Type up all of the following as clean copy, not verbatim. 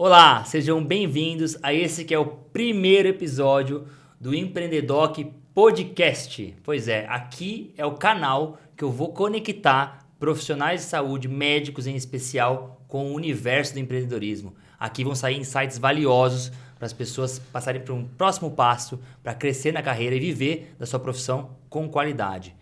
Olá, sejam bem-vindos a esse que é o primeiro episódio do Empreendedoc Podcast. Pois é, aqui é o canal que eu vou conectar profissionais de saúde, médicos em especial, com o universo do empreendedorismo. Aqui vão sair insights valiosos para as pessoas passarem para um próximo passo, para crescer na carreira e viver da sua profissão com qualidade.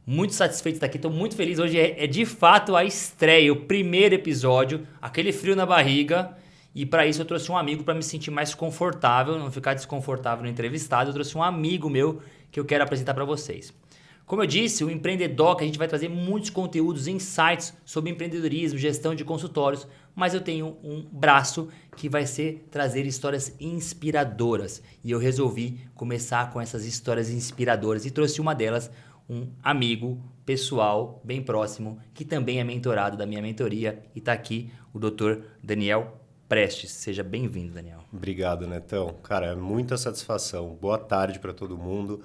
Muito satisfeito de estar aqui, estou muito feliz. Hoje é de fato a estreia, o primeiro episódio, aquele frio na barriga. E para isso eu trouxe um amigo para me sentir mais confortável, não ficar desconfortável no entrevistado. Eu trouxe um amigo meu que eu quero apresentar para vocês. Como eu disse, o Empreendedoc, a gente vai trazer muitos conteúdos, insights sobre empreendedorismo, gestão de consultórios, mas eu tenho um braço que vai ser trazer histórias inspiradoras. E eu resolvi começar com essas histórias inspiradoras e trouxe uma delas, um amigo pessoal bem próximo, que também é mentorado da minha mentoria, e está aqui o Dr. Daniel Prestes. Seja bem-vindo, Daniel. Obrigado, Netão. Cara, é muita satisfação. Boa tarde para todo mundo.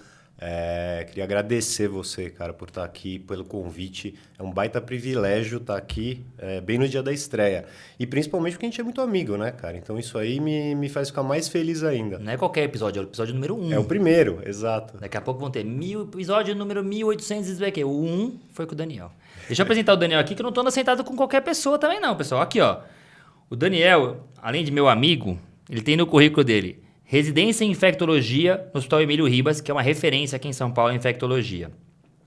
Queria agradecer você, cara, por estar aqui, pelo convite. É um baita privilégio estar aqui bem no dia da estreia. E principalmente porque a gente é muito amigo, né, cara? Então isso aí me faz ficar mais feliz ainda. Não é qualquer episódio, é o episódio número 1. É o primeiro, exato. Daqui a pouco vão ter episódio número 1800 e aqui. O 1 foi com o Daniel. Deixa eu apresentar o Daniel aqui, que eu não tô andando sentado com qualquer pessoa também não, pessoal. Aqui, ó. O Daniel, além de meu amigo, ele tem no currículo dele residência em infectologia no Hospital Emílio Ribas, que é uma referência aqui em São Paulo em infectologia.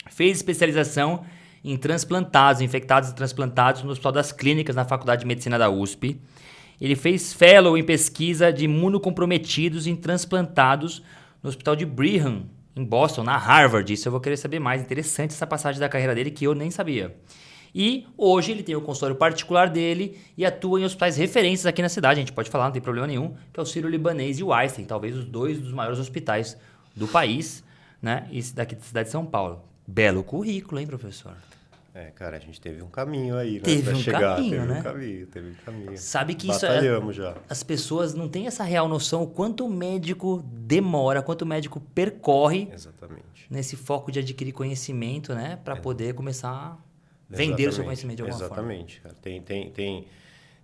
Fez especialização em transplantados, infectados e transplantados no Hospital das Clínicas, na Faculdade de Medicina da USP. Ele fez fellow em pesquisa de imunocomprometidos em transplantados no Hospital de Brigham, em Boston, na Harvard. Isso eu vou querer saber mais. Interessante essa passagem da carreira dele que eu nem sabia. E hoje ele tem o consultório particular dele e atua em hospitais referências aqui na cidade. A gente pode falar, não tem problema nenhum, que é o Sírio-Libanês e o Einstein, talvez os dois dos maiores hospitais do país, né? E daqui da cidade de São Paulo. Belo currículo, hein, professor? Cara, a gente teve um caminho aí, né? Teve um caminho, né? Teve um caminho. Sabe que Batalhamos já. As pessoas não têm essa real noção o quanto o médico demora, quanto o médico percorre. Exatamente. Nesse foco de adquirir conhecimento, né? Para poder começar a vender o seu conhecimento de alguma forma. Exatamente. Cara.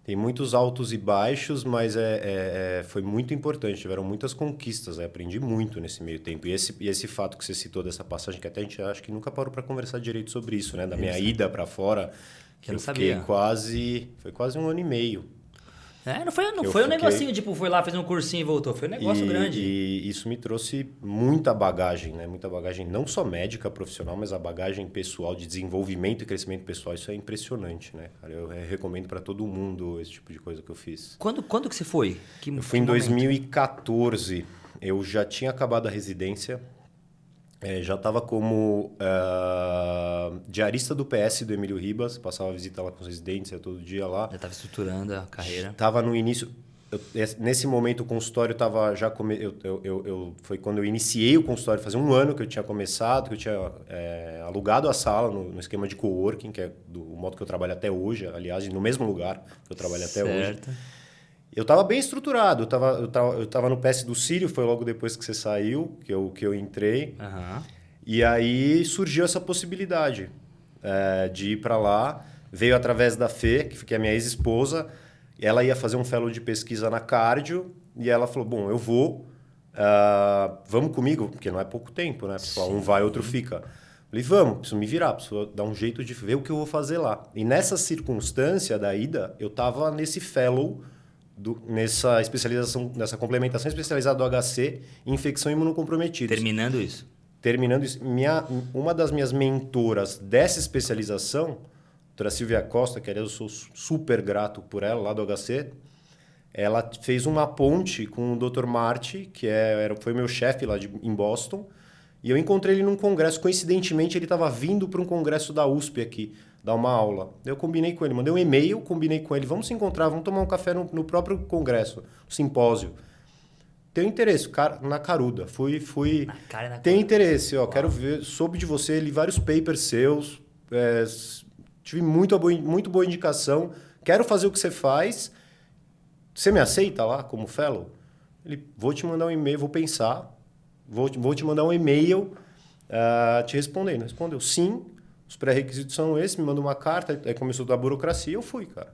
Tem muitos altos e baixos, mas foi muito importante. Tiveram muitas conquistas. Aprendi muito nesse meio tempo. E esse fato que você citou dessa passagem, que até a gente acho que nunca parou para conversar direito sobre isso, né? Da minha ida para fora, que eu não sabia. Foi quase um ano e meio. Não foi um negocinho, tipo, foi lá, fez um cursinho e voltou. Foi um negócio grande. E isso me trouxe muita bagagem, né? Muita bagagem, não só médica, profissional, mas a bagagem pessoal de desenvolvimento e crescimento pessoal. Isso é impressionante, né, cara? Eu recomendo para todo mundo esse tipo de coisa que eu fiz. Quando que você foi? Eu fui em 2014. Eu já tinha acabado a residência. Já estava como diarista do PS do Emílio Ribas, passava visita lá com os residentes, ia todo dia lá. Já estava estruturando a carreira. Estava no início, nesse momento o consultório estava já... foi quando eu iniciei o consultório, fazia um ano que eu tinha começado, que eu tinha alugado a sala no esquema de coworking, que é do modo que eu trabalho até hoje, aliás, no mesmo lugar que eu trabalho até hoje. Eu estava bem estruturado, eu tava no PS do Sírio, foi logo depois que você saiu, que eu entrei. Uhum. E aí surgiu essa possibilidade de ir para lá. Veio através da Fê, que é a minha ex-esposa. Ela ia fazer um fellow de pesquisa na cardio. E ela falou, bom, eu vou. Vamos comigo? Porque não é pouco tempo, né? Pessoal, um vai, outro fica. Falei, vamos, preciso me virar, preciso dar um jeito de ver o que eu vou fazer lá. E nessa circunstância da ida, eu estava nesse fellow... nessa especialização, nessa complementação especializada do HC em infecção imunocomprometida. Terminando isso. Uma das minhas mentoras dessa especialização, a doutora Silvia Costa, que aliás eu sou super grato por ela, lá do HC, ela fez uma ponte com o Dr. Marty, que foi meu chefe lá em Boston, e eu encontrei ele num congresso. Coincidentemente, ele estava vindo para um congresso da USP aqui, dar uma aula. Eu combinei com ele, mandei um e-mail, combinei com ele, vamos se encontrar, vamos tomar um café no próprio congresso, no simpósio. Tenho interesse, na caruda. Fui na cara e na tenho interesse, quero ver, soube de você, li vários papers seus, tive muito boa indicação, quero fazer o que você faz. Você me aceita lá como fellow? Ele, vou te mandar um e-mail, vou pensar, vou te mandar um e-mail te respondendo. Respondeu, sim. Os pré-requisitos são esses, me mandou uma carta, aí começou a dar burocracia, eu fui, cara.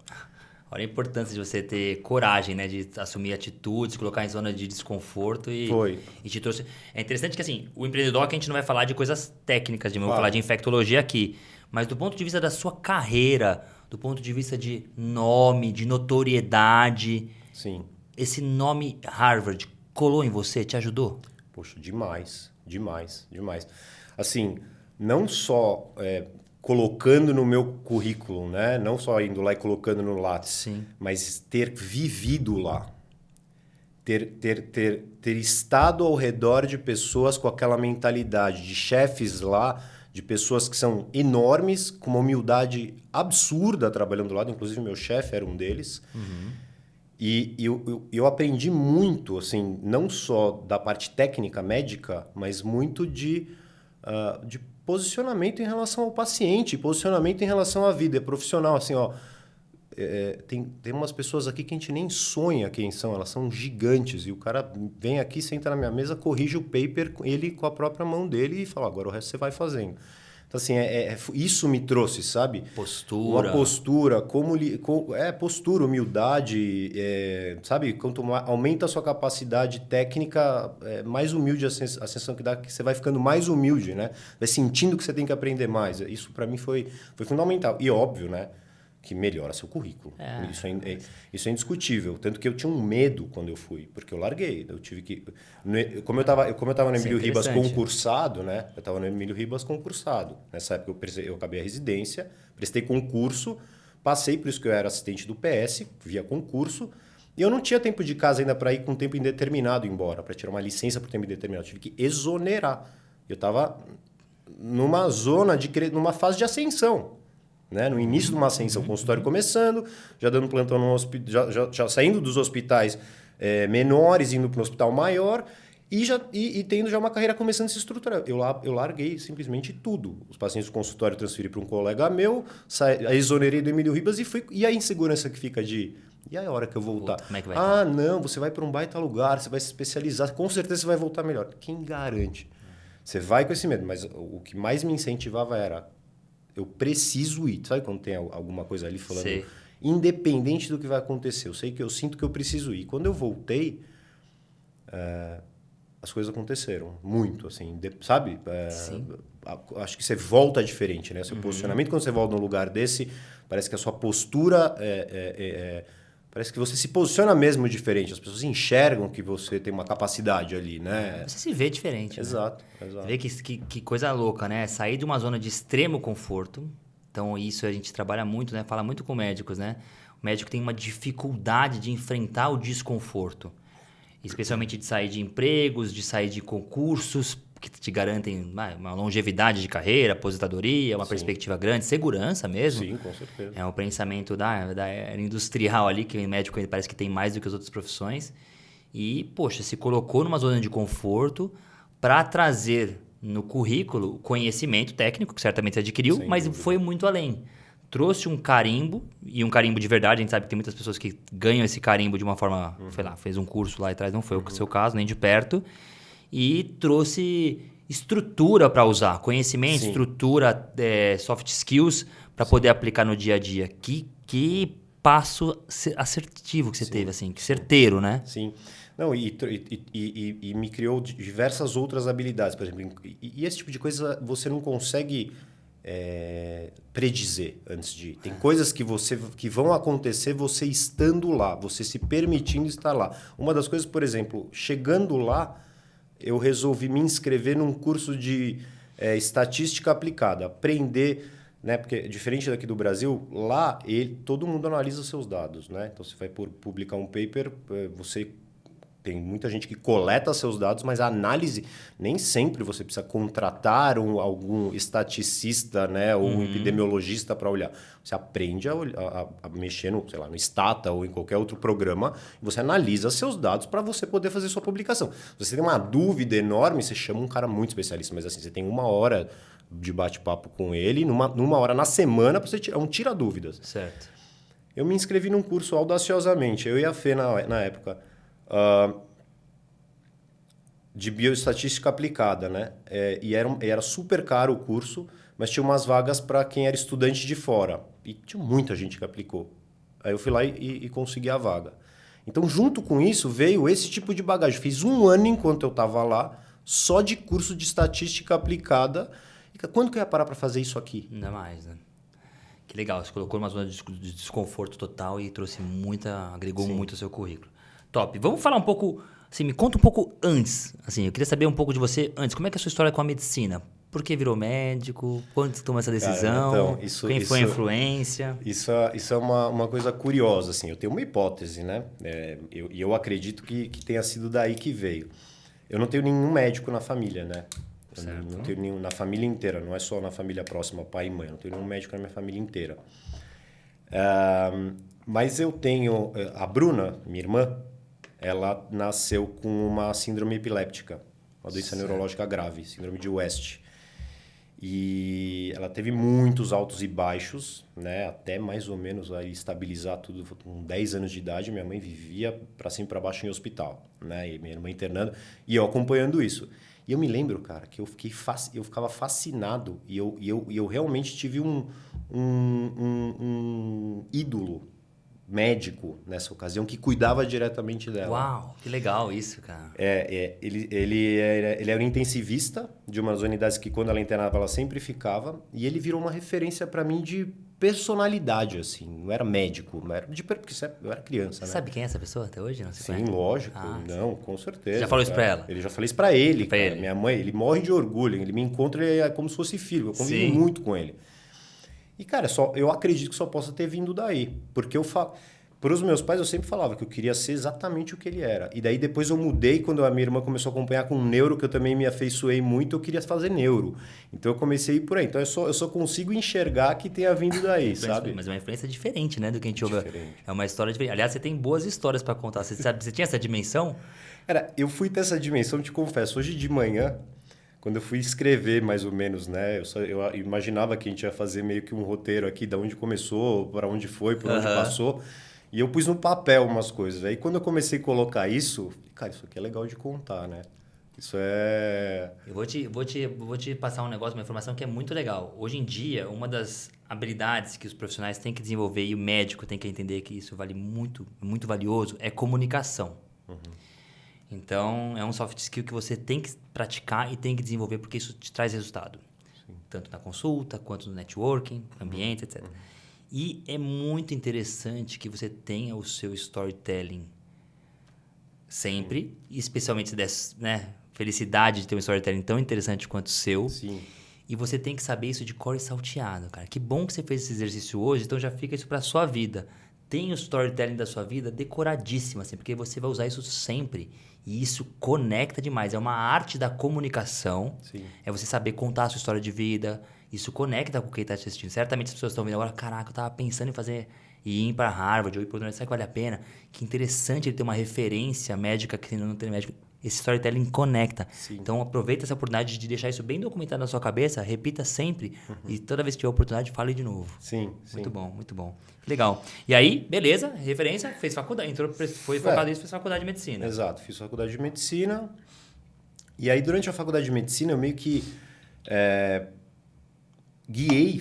Olha a importância de você ter coragem, né? De assumir atitudes, colocar em zona de desconforto e te trouxe... É interessante que, assim, o empreendedor que a gente não vai falar de coisas técnicas, de vou falar de infectologia aqui, mas do ponto de vista da sua carreira, do ponto de vista de nome, de notoriedade... Sim. Esse nome Harvard colou em você, te ajudou? Poxa, demais. Assim, não só colocando no meu currículo, né? Não só indo lá e colocando no Lattes, Sim. mas ter vivido lá. Ter estado ao redor de pessoas com aquela mentalidade, de chefes lá, de pessoas que são enormes, com uma humildade absurda trabalhando lá. Inclusive, meu chefe era um deles. E eu aprendi muito, assim, não só da parte técnica médica, mas muito de posicionamento em relação ao paciente, posicionamento em relação à vida. É profissional, assim, ó. Tem umas pessoas aqui que a gente nem sonha quem são, elas são gigantes. E o cara vem aqui, senta na minha mesa, corrige o paper, ele com a própria mão dele e fala, agora o resto você vai fazendo. Então, assim, isso me trouxe, sabe? Postura. Uma postura, postura, humildade, sabe? Quanto mais, aumenta a sua capacidade técnica, mais humilde a sensação que dá, que você vai ficando mais humilde, né? Vai sentindo que você tem que aprender mais. Isso, para mim, foi fundamental. E óbvio, né? Que melhora seu currículo. Isso é indiscutível. Tanto que eu tinha um medo quando eu fui, porque eu larguei. Eu tive que... Como eu tava no Emílio Ribas concursado, né? Eu estava no Emílio Ribas concursado. Nessa época eu acabei a residência, prestei concurso, passei, por isso que eu era assistente do PS, via concurso, e eu não tinha tempo de casa ainda para ir com tempo indeterminado embora, para tirar uma licença por tempo indeterminado. Eu tive que exonerar. Eu estava numa numa fase de ascensão. Né? No início de uma ascensão, o consultório começando, já dando plantão no hospital, já saindo dos hospitais menores, indo para um hospital maior e tendo já uma carreira começando a se estruturar. Eu larguei simplesmente tudo. Os pacientes do consultório transferi para um colega meu, exonerei do Emílio Ribas e a insegurança que fica de... E a hora que eu voltar? Como é que vai Não, você vai para um baita lugar, você vai se especializar, com certeza você vai voltar melhor. Quem garante? Você vai com esse medo, mas o que mais me incentivava era... Eu preciso ir. Sabe quando tem alguma coisa ali falando? Sim. Independente do que vai acontecer. Eu sinto que eu preciso ir. Quando eu voltei, as coisas aconteceram. Muito, assim. Sabe? Acho que você volta diferente, né? Seu posicionamento, quando você volta num lugar desse, parece que a sua postura... Parece que você se posiciona mesmo diferente. As pessoas enxergam que você tem uma capacidade ali, né? Você se vê diferente. Exato. Né? Você vê que coisa louca, né? Sair de uma zona de extremo conforto. Então, isso a gente trabalha muito, né? Fala muito com médicos, né? O médico tem uma dificuldade de enfrentar o desconforto. Especialmente de sair de empregos, de sair de concursos que te garantem uma longevidade de carreira, aposentadoria, uma perspectiva grande, segurança mesmo. Sim, com certeza. É um pensamento da era industrial ali, que o médico parece que tem mais do que as outras profissões. E, poxa, se colocou numa zona de conforto para trazer no currículo conhecimento técnico, que certamente adquiriu, Sem mas dúvida. foi muito além. Trouxe um carimbo, e um carimbo de verdade. A gente sabe que tem muitas pessoas que ganham esse carimbo de uma forma, sei lá, fez um curso lá atrás, não foi o seu caso, nem de perto. E trouxe estrutura para usar, conhecimento, Sim. estrutura, soft skills para poder aplicar no dia a dia. Que passo assertivo que você teve, assim, que certeiro, né? Sim. Não, e me criou diversas outras habilidades, por exemplo. E esse tipo de coisa você não consegue predizer antes de ir. Tem coisas que vão acontecer você estando lá, você se permitindo estar lá. Uma das coisas, por exemplo, chegando lá, eu resolvi me inscrever num curso de estatística aplicada, aprender, né? Porque diferente daqui do Brasil, lá todo mundo analisa seus dados, né? Então você vai publicar um paper, tem muita gente que coleta seus dados, mas a análise, nem sempre você precisa contratar algum estaticista, né, ou um epidemiologista para olhar. Você aprende a mexer no Stata ou em qualquer outro programa, e você analisa seus dados para você poder fazer sua publicação. Se você tem uma dúvida enorme, você chama um cara muito especialista, mas assim, você tem 1 hora de bate-papo com ele, numa hora na semana, para você tirar dúvidas. Certo. Eu me inscrevi num curso audaciosamente, eu e a Fê na época, de bioestatística aplicada, né? E era super caro o curso, mas tinha umas vagas para quem era estudante de fora. E tinha muita gente que aplicou. Aí eu fui lá e consegui a vaga. Então, junto com isso, veio esse tipo de bagagem. Fiz 1 ano enquanto eu estava lá, só de curso de estatística aplicada. E quando que eu ia parar para fazer isso aqui? Ainda mais, né? Que legal, você colocou numa zona de desconforto total e trouxe agregou muito ao seu currículo. Top. Vamos falar um pouco, assim, me conta um pouco antes. Assim, eu queria saber um pouco de você antes. Como é que é a sua história com a medicina? Por que virou médico? Quando você tomou essa decisão? Cara, Quem foi a influência? Isso é uma coisa curiosa, assim. Eu tenho uma hipótese, né? Eu acredito que tenha sido daí que veio. Eu não tenho nenhum médico na família, né? Eu não tenho nenhum, na família inteira, não é só na família próxima, pai e mãe. Eu não tenho nenhum médico na minha família inteira. Mas eu tenho... A Bruna, minha irmã, ela nasceu com uma síndrome epiléptica, uma doença neurológica grave, síndrome de West. E ela teve muitos altos e baixos, né? Até mais ou menos aí estabilizar tudo com 10 anos de idade. Minha mãe vivia para cima e para baixo em hospital, né? E minha irmã internando e eu acompanhando isso. E eu me lembro, cara, que eu ficava fascinado e eu realmente tive um ídolo médico nessa ocasião que cuidava diretamente dela. Uau, que legal isso, cara. Ele era um intensivista de uma das unidades que quando ela internava ela sempre ficava e ele virou uma referência para mim de personalidade, assim. Não era médico, não era porque eu era criança, Você né? sabe quem é essa pessoa até hoje? Não? Você Sim, conhece? lógico. Não, com certeza. Já falou isso cara. pra ela? Ele já falei isso pra ele, Pra cara. ele. Minha mãe, ele morre de orgulho. Ele me encontra é como se fosse filho. Eu convivi Sim. muito com ele. E, cara, eu acredito que só possa ter vindo daí. Porque eu falo... Para os meus pais, eu sempre falava que eu queria ser exatamente o que ele era. E daí depois eu mudei, quando a minha irmã começou a acompanhar com neuro, que eu também me afeiçoei muito, eu queria fazer neuro. Então eu comecei a ir por aí. Então eu só consigo enxergar que tenha vindo daí, sabe? Mas é uma influência diferente, né? Do que a gente ouve. Diferente. É uma história diferente. Aliás, você tem boas histórias para contar. Você sabe, você tinha essa dimensão? Cara, eu fui ter essa dimensão, te confesso. Hoje de manhã, quando eu fui escrever mais ou menos, né? Eu imaginava que a gente ia fazer meio que um roteiro aqui, de onde começou, para onde foi, por onde passou. E eu pus no papel umas coisas. Aí quando eu comecei a colocar isso, cara, isso aqui é legal de contar, né? Isso é... Eu vou te passar um negócio, uma informação que é muito legal. Hoje em dia, uma das habilidades que os profissionais têm que desenvolver e o médico tem que entender que isso vale muito, muito valioso, é comunicação. Então, é um soft skill que você tem que praticar e tem que desenvolver porque isso te traz resultado. Sim. Tanto na consulta, quanto no networking, ambiente, etc. E é muito interessante que você tenha o seu storytelling sempre, e especialmente se desse, né, felicidade de ter um storytelling tão interessante quanto o seu. Sim. E você tem que saber isso de cor e salteado, cara. Que bom que você fez esse exercício hoje, então já fica isso para sua vida. Tem o storytelling da sua vida decoradíssimo, assim, porque você vai usar isso sempre. E isso conecta demais. É uma arte da comunicação. Sim. É você saber contar a sua história de vida. Isso conecta com quem está te assistindo. Certamente as pessoas estão vendo agora, caraca, eu estava pensando em fazer e ir para Harvard ou ir para o será que vale a pena? Que interessante ele ter uma referência médica que não tem médico. Esse storytelling conecta. Sim. Então aproveita essa oportunidade de deixar isso bem documentado na sua cabeça, repita sempre e toda vez que tiver oportunidade, fale de novo. Sim. Muito bom, muito bom. Legal. E aí, beleza, referência, fez faculdade, foi focado nisso, fez faculdade de medicina. Exato, fiz faculdade de medicina. E aí, durante a faculdade de medicina, eu meio que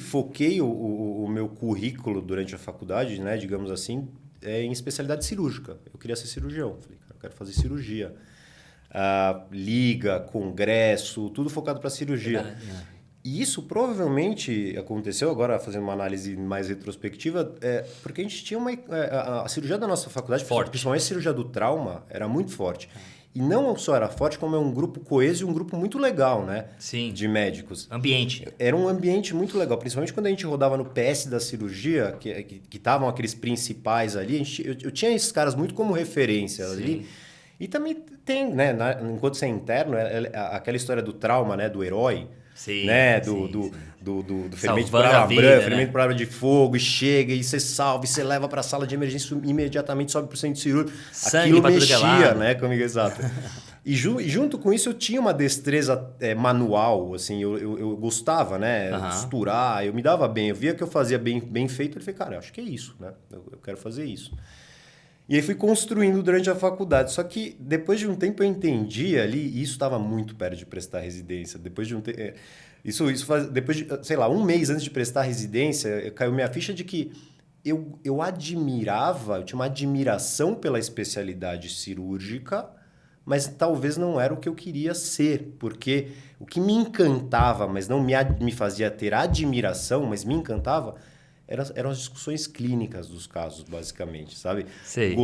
foquei o meu currículo durante a faculdade, né, digamos assim, em especialidade cirúrgica. Eu queria ser cirurgião. Falei, cara, eu quero fazer cirurgia. Liga, congresso, tudo focado para cirurgia. E isso provavelmente aconteceu, agora fazendo uma análise mais retrospectiva, porque a gente tinha a cirurgia da nossa faculdade, forte. Principalmente a cirurgia do trauma, era muito forte. E não só era forte, como é um grupo coeso e um grupo muito legal, né? Sim. De médicos. Ambiente. Era um ambiente muito legal, principalmente quando a gente rodava no PS da cirurgia, que estavam aqueles principais ali, eu tinha esses caras muito como referência ali. E também tem, né, enquanto você é interno, aquela história do trauma, né, do herói, sim, né, sim, do ferimento por arma arma branca, ferimento por arma de fogo, e chega, e você salva, e você leva para a sala de emergência, imediatamente sobe para o centro cirúrgico. Sangue aquilo pra tudo que é mexia, lado. né, comigo, exato. E junto com isso eu tinha uma destreza manual, assim, eu gostava, né, costurar, eu me dava bem, eu via que eu fazia bem feito, eu falei, cara, eu acho que é isso, né, eu quero fazer isso. E aí fui construindo durante a faculdade. Só que depois de um tempo eu entendi ali, e isso estava muito perto de prestar residência. Depois de um tempo. Depois de, sei lá, um mês antes de prestar residência, caiu minha ficha de que eu admirava, eu tinha uma admiração pela especialidade cirúrgica, mas talvez não era o que eu queria ser, porque o que me encantava, mas não me fazia ter admiração, mas me encantava, eram as discussões clínicas dos casos, basicamente, sabe? Sei.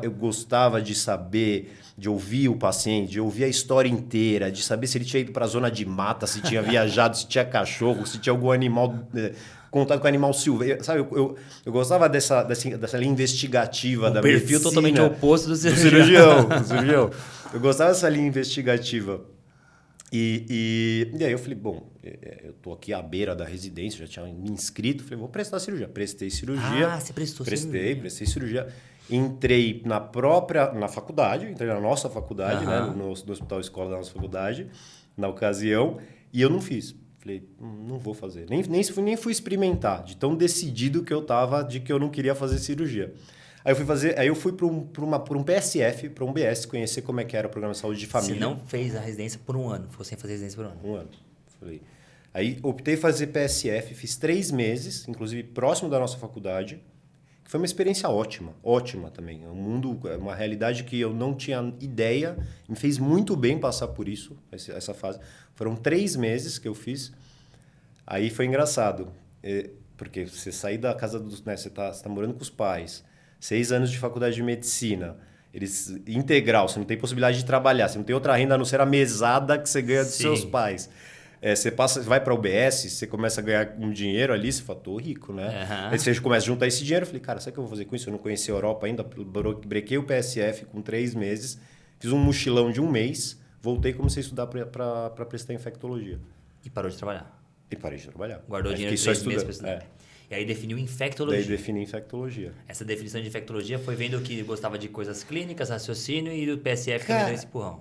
Eu gostava de saber, de ouvir o paciente, de ouvir a história inteira, de saber se ele tinha ido para a zona de mata, se tinha viajado, se tinha cachorro, se tinha algum animal, contato com animal silvestre, sabe? Eu gostava dessa linha investigativa da medicina. Perfil totalmente oposto do do cirurgião. Eu gostava dessa linha investigativa. E aí eu falei, bom, eu tô aqui à beira da residência, já tinha me inscrito, falei, vou prestar cirurgia. Prestei cirurgia. Ah, você prestou cirurgia. Prestei cirurgia. Entrei na faculdade, entrei na nossa faculdade, né, no Hospital Escola da nossa faculdade, na ocasião, e eu não fiz. Falei, não vou fazer. Nem fui experimentar, de tão decidido que eu tava de que eu não queria fazer cirurgia. Aí eu fui para um PSF, para um BS, conhecer como é que era o programa de saúde de família. Você não fez a residência por um ano, ficou sem fazer residência por um ano. Um ano. Falei. Aí optei por fazer PSF, fiz 3 meses, inclusive próximo da nossa faculdade, que foi uma experiência ótima também. É um mundo, uma realidade que eu não tinha ideia, me fez muito bem passar por isso, essa fase. Foram 3 meses que eu fiz. Aí foi engraçado, porque você sair da casa dos... Né, você tá morando com os pais, 6 anos de faculdade de medicina, integral, você não tem possibilidade de trabalhar, você não tem outra renda a não ser a mesada que você ganha dos seus pais. Você vai para o UBS, você começa a ganhar um dinheiro ali, você fala, tô rico, né? Aí você começa a juntar esse dinheiro, eu falei, cara, sabe o que eu vou fazer com isso? Eu não conheci a Europa ainda, brequei o PSF com 3 meses, fiz um mochilão de 1 mês, voltei e comecei a estudar para prestar infectologia. E parou de trabalhar? E parei de trabalhar. Guardou dinheiro de 3 meses para estudar. E aí definiu infectologia. Daí defini infectologia. Essa definição de infectologia foi vendo que gostava de coisas clínicas, raciocínio, e o PSF também deu esse empurrão.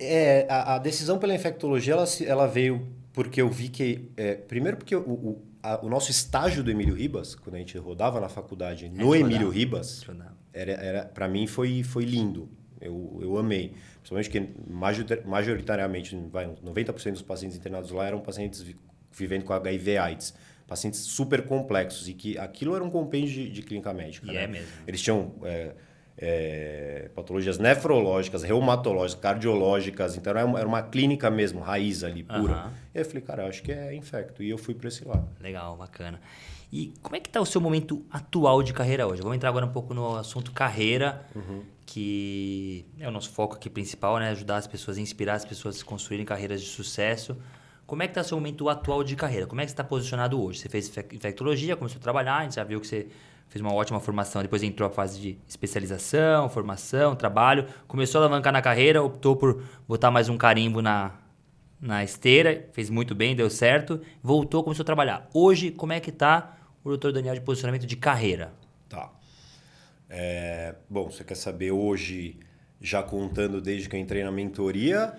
A decisão pela infectologia, ela veio porque eu vi que... primeiro porque o nosso estágio do Emílio Ribas, quando a gente rodava na faculdade no Emílio Ribas, para mim foi lindo. Eu amei. Principalmente que majoritariamente, 90% dos pacientes internados lá eram pacientes vivendo com HIV/AIDS. Pacientes super complexos e que aquilo era um compêndio de clínica médica. É mesmo. Eles tinham patologias nefrológicas, reumatológicas, cardiológicas, então era uma clínica mesmo, raiz ali, pura. E aí eu falei, cara, eu acho que é infecto. E eu fui para esse lado. Legal, bacana. E como é que está o seu momento atual de carreira hoje? Vamos entrar agora um pouco no assunto carreira, que é o nosso foco aqui principal, né? Ajudar as pessoas, inspirar as pessoas a construírem carreiras de sucesso. Como é que está o seu momento atual de carreira? Como é que você está posicionado hoje? Você fez infectologia, começou a trabalhar, a gente já viu que você fez uma ótima formação, depois entrou a fase de especialização, formação, trabalho, começou a alavancar na carreira, optou por botar mais um carimbo na esteira, fez muito bem, deu certo, voltou, começou a trabalhar. Hoje, como é que está o Dr. Daniel de posicionamento de carreira? Tá. Bom, você quer saber hoje, já contando desde que eu entrei na mentoria...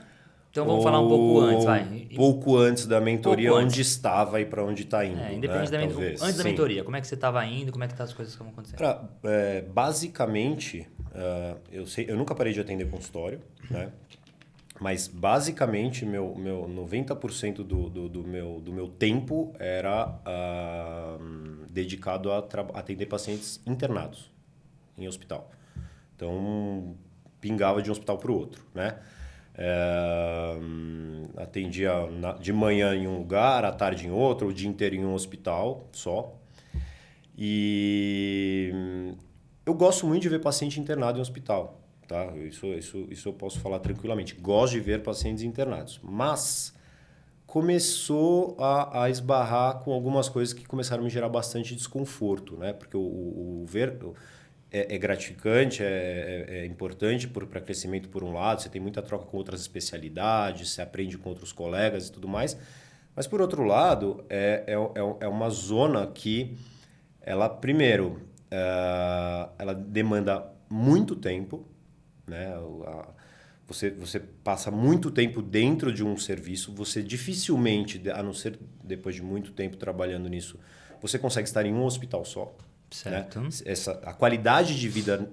Então vamos falar um pouco antes, vai. Pouco antes da mentoria, onde estava e para onde está indo. Independente né? Antes da mentoria, como é que você estava indo, como é que tá as coisas que estão acontecendo? Basicamente, eu nunca parei de atender consultório, né? Mas basicamente, meu 90% do meu tempo era dedicado a atender pacientes internados em hospital. Então, pingava de um hospital para o outro, né? Atendia de manhã em um lugar, à tarde em outro, o dia inteiro em um hospital só. E eu gosto muito de ver paciente internado em hospital, tá? Isso eu posso falar tranquilamente. Gosto de ver pacientes internados, mas começou a esbarrar com algumas coisas que começaram a me gerar bastante desconforto, né? Porque o ver... É gratificante, é importante para crescimento por um lado, você tem muita troca com outras especialidades, você aprende com outros colegas e tudo mais, mas por outro lado, é uma zona que ela, primeiro, ela demanda muito tempo, né? Você passa muito tempo dentro de um serviço, você dificilmente, a não ser depois de muito tempo trabalhando nisso, você consegue estar em um hospital só. Certo. Né? A qualidade de vida,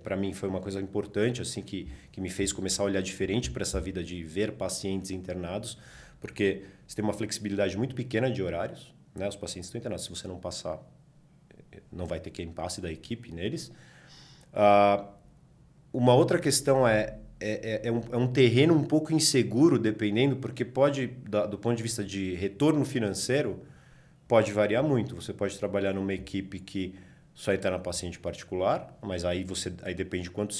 para mim, foi uma coisa importante, assim, que me fez começar a olhar diferente para essa vida de ver pacientes internados, porque você tem uma flexibilidade muito pequena de horários, né? Os pacientes estão internados. Se você não passar não vai ter quem passe da equipe neles. Uma outra questão é um terreno um pouco inseguro, dependendo, porque pode, do ponto de vista de retorno financeiro, pode variar muito. Você pode trabalhar numa equipe que só interna paciente particular, mas aí depende quanto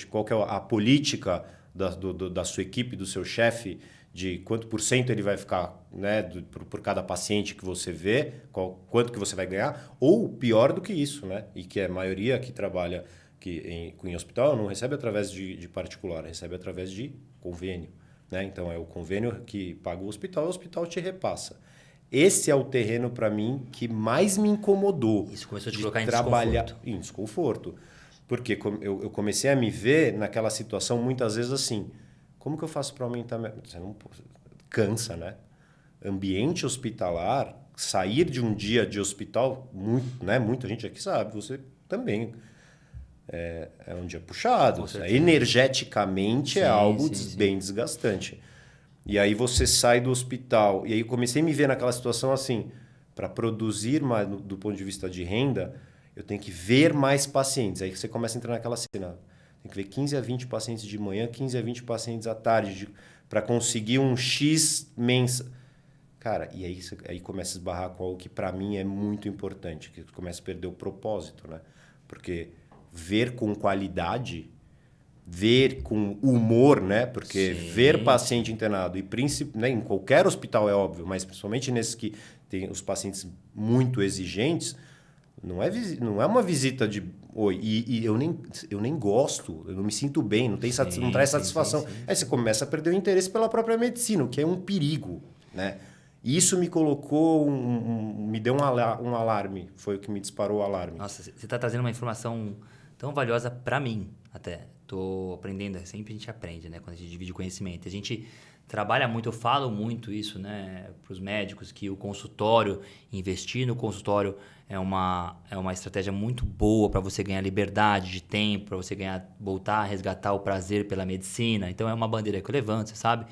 qual que é a política da sua equipe, do seu chefe, de quanto por cento ele vai ficar, né, por cada paciente que você vê, quanto que você vai ganhar, ou pior do que isso, né, e que a maioria que trabalha em hospital não recebe através de particular, recebe através de convênio, né? Então é o convênio que paga o hospital te repassa. Esse é o terreno para mim que mais me incomodou. Isso começou a te de colocar trabalhar em desconforto. Porque eu comecei a me ver naquela situação muitas vezes assim, como que eu faço para aumentar Você não cansa, né? Ambiente hospitalar, sair de um dia de hospital, né? Muita gente aqui sabe, você também. É um dia puxado. Energeticamente é algo bem desgastante. E aí você sai do hospital. E aí eu comecei a me ver naquela situação assim, para produzir mais do ponto de vista de renda, eu tenho que ver mais pacientes. Aí você começa a entrar naquela cena. Tem que ver 15 a 20 pacientes de manhã, 15 a 20 pacientes à tarde, para conseguir um X mensal. Cara, e aí começa a esbarrar com algo que para mim é muito importante, que começa a perder o propósito, né? Porque ver com qualidade, ver com humor, né? Porque ver paciente internado, né, em qualquer hospital é óbvio, mas principalmente nesses que tem os pacientes muito exigentes, não é uma visita de oi. E eu nem gosto, eu não me sinto bem, não traz satisfação. Aí você começa a perder o interesse pela própria medicina, o que é um perigo, né? E isso me colocou, me deu um alarme, foi o que me disparou o alarme. Nossa, você está trazendo uma informação tão valiosa para mim, até. Estou aprendendo, sempre a gente aprende, né? Quando a gente divide conhecimento. A gente trabalha muito, eu falo muito isso, né, para os médicos, que o consultório, investir no consultório é uma estratégia muito boa para você ganhar liberdade de tempo, para você voltar a resgatar o prazer pela medicina. Então é uma bandeira que eu levanto, você sabe?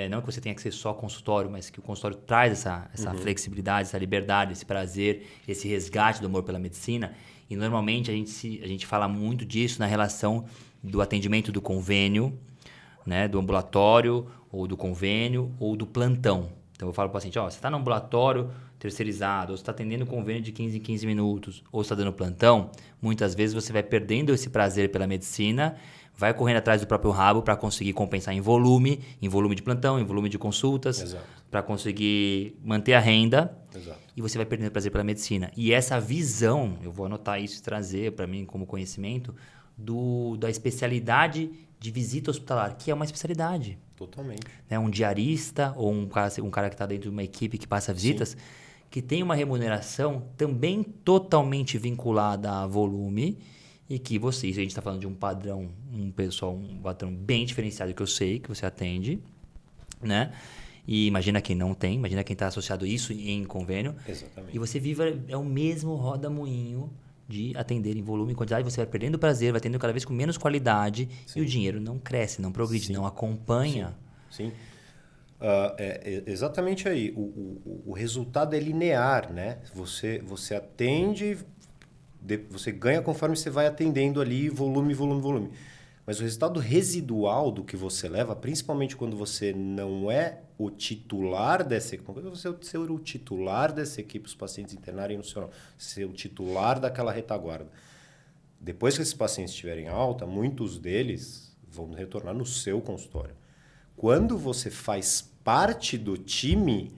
Não que você tenha que ser só consultório, mas que o consultório traz essa flexibilidade, essa liberdade, esse prazer, esse resgate do amor pela medicina. E normalmente a gente fala muito disso na relação do atendimento do convênio, né, do ambulatório, ou do convênio, ou do plantão. Então eu falo para o paciente, você está no ambulatório terceirizado, ou você está atendendo convênio de 15 em 15 minutos, ou você está dando plantão, muitas vezes você vai perdendo esse prazer pela medicina, vai correndo atrás do próprio rabo para conseguir compensar em volume de plantão, em volume de consultas, para conseguir manter a renda. Exato. E você vai perdendo prazer pela medicina. E essa visão, eu vou anotar isso e trazer para mim como conhecimento, da especialidade de visita hospitalar, que é uma especialidade. Totalmente. Um diarista ou um cara que está dentro de uma equipe que passa visitas, que tem uma remuneração também totalmente vinculada a volume e que se a gente está falando de um padrão, um padrão bem diferenciado que eu sei que você atende, né? E imagina quem não tem, imagina quem está associado a isso em convênio. Exatamente. E você é o mesmo roda-moinho de atender em volume e quantidade, você vai perdendo prazer, vai tendo cada vez com menos qualidade e o dinheiro não cresce, não progride, não acompanha. Sim. Exatamente aí. O resultado é linear, né? Você atende, você ganha conforme você vai atendendo ali volume. Mas o resultado residual do que você leva, principalmente quando você não é o titular dessa equipe, quando você ser o titular dessa equipe, os pacientes internarem no seu nome, ser o titular daquela retaguarda. Depois que esses pacientes estiverem alta, muitos deles vão retornar no seu consultório. Quando você faz parte do time,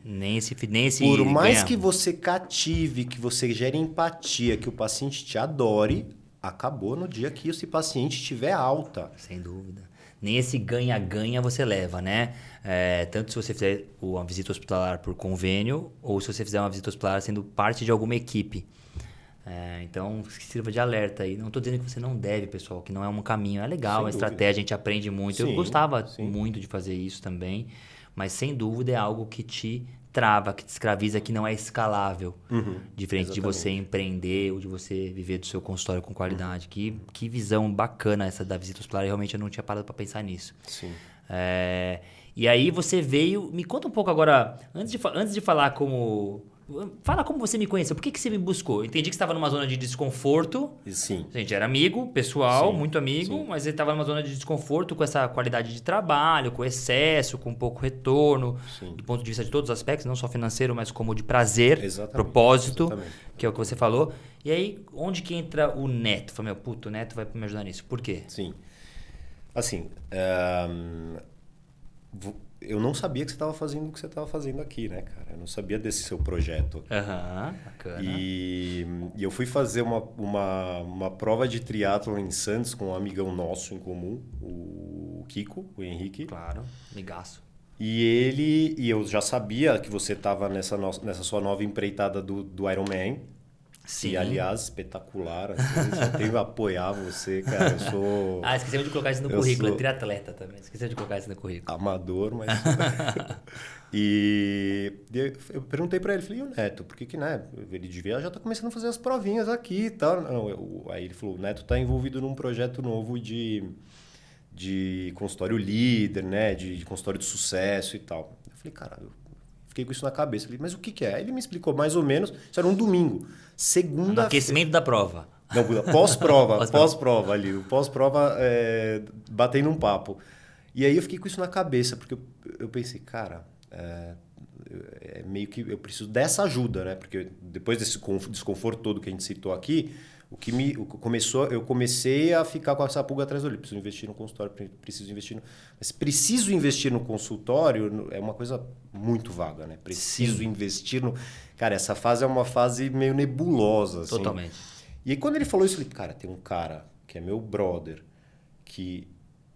por mais que você cative, que você gere empatia, que o paciente te adore, acabou no dia que esse paciente estiver alta. Sem dúvida. Nem esse ganha-ganha você leva, né? Tanto se você fizer uma visita hospitalar por convênio ou se você fizer uma visita hospitalar sendo parte de alguma equipe. Então, que sirva de alerta aí. Não estou dizendo que você não deve, pessoal, que não é um caminho. É legal, é uma estratégia, a gente aprende muito. Eu gostava muito de fazer isso também, mas sem dúvida é algo que te trava, que te escraviza, que não é escalável. Diferente de você empreender ou de você viver do seu consultório com qualidade. Que visão bacana essa da visita hospitalar. Realmente eu não tinha parado para pensar nisso. Sim. E aí você veio... Me conta um pouco agora, antes de falar como Fala como você me conheceu, por que você me buscou? Eu entendi que você estava numa zona de desconforto. Sim. A gente era amigo, pessoal, Sim, muito amigo, sim. mas ele estava numa zona de desconforto com essa qualidade de trabalho, com excesso, com pouco retorno, Sim. do ponto de vista de todos os aspectos, não só financeiro, mas como de prazer, Exatamente, propósito, exatamente. que é o que você falou. E aí, onde que entra o Neto? Eu falei, o Neto vai me ajudar nisso. Por quê? Sim. Assim, eu não sabia que você estava fazendo o que você estava fazendo aqui, né, cara? Eu não sabia desse seu projeto. Bacana. E eu fui fazer uma prova de triatlon em Santos com um amigão nosso em comum, o Kiko, o Henrique. Claro, migaço. E eu já sabia que você estava nessa sua nova empreitada do Ironman. Sim. E, aliás, espetacular. Assim, só tenho a apoiar você, cara. Eu sou... esquecemos de colocar isso no currículo. É triatleta também. Esqueceu de colocar isso no currículo. Amador, mas... E eu perguntei pra ele, falei, e o Neto? Por que né? Ele já tá começando a fazer as provinhas aqui e tal. Não, aí ele falou, o Neto tá envolvido num projeto novo de consultório líder, né? De consultório de sucesso e tal. Eu falei, cara, eu fiquei com isso na cabeça. Falei, mas o que é? Ele me explicou mais ou menos. Isso era um domingo. No aquecimento da prova. Não, pós-prova ali. O pós-prova, batendo um papo. E aí eu fiquei com isso na cabeça, porque eu pensei, cara, meio que eu preciso dessa ajuda, né? Porque depois desse desconforto todo que a gente citou aqui, eu comecei a ficar com essa pulga atrás do olho. Preciso investir no consultório, mas preciso investir no consultório é uma coisa muito vaga, né? Preciso investir no... Cara, essa fase é uma fase meio nebulosa, assim. Totalmente. E aí quando ele falou isso, eu falei, cara, tem um cara que é meu brother, que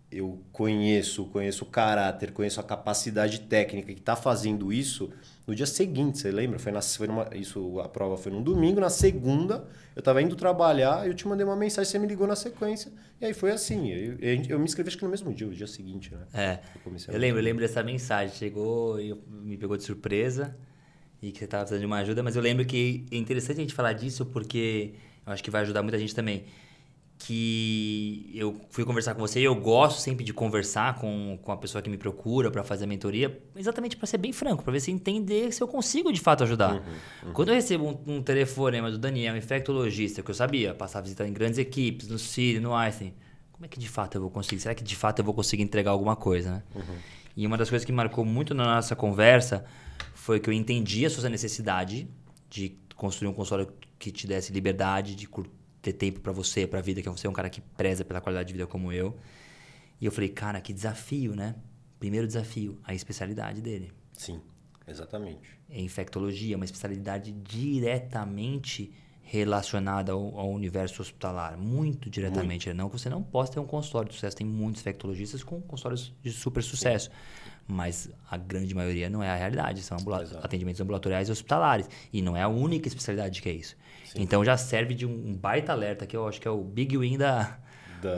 eu conheço o caráter, conheço a capacidade técnica, que está fazendo isso no dia seguinte, você lembra? A prova foi num domingo, na segunda eu estava indo trabalhar, eu te mandei uma mensagem, você me ligou na sequência, e aí foi assim, eu me inscrevi acho que no mesmo dia, o dia seguinte, né? Eu lembro dessa mensagem, chegou e me pegou de surpresa, e que você estava precisando de uma ajuda, mas eu lembro que é interessante a gente falar disso, porque eu acho que vai ajudar muita gente também. Que eu fui conversar com você e eu gosto sempre de conversar com a pessoa que me procura para fazer a mentoria, exatamente para ser bem franco, para ver se entender se eu consigo de fato ajudar. Quando eu recebo um telefonema do Daniel, um infectologista, que eu sabia, passar a visitar em grandes equipes, no City, no Einstein, como é que de fato eu vou conseguir? Será que de fato eu vou conseguir entregar alguma coisa, né? E uma das coisas que marcou muito na nossa conversa foi que eu entendi a sua necessidade de construir um consultório que te desse liberdade, de ter tempo para você, para a vida, que você é um cara que preza pela qualidade de vida como eu. E eu falei, cara, que desafio, né? Primeiro desafio, a especialidade dele. Sim, exatamente. É infectologia, uma especialidade diretamente relacionada ao universo hospitalar. Muito diretamente. Não que você não possa ter um consultório de sucesso. Tem muitos infectologistas com consultórios de super sucesso. Mas a grande maioria não é a realidade. São atendimentos ambulatoriais e hospitalares. E não é a única especialidade que é isso. Sim. Então já serve de um baita alerta, que eu acho que é o big win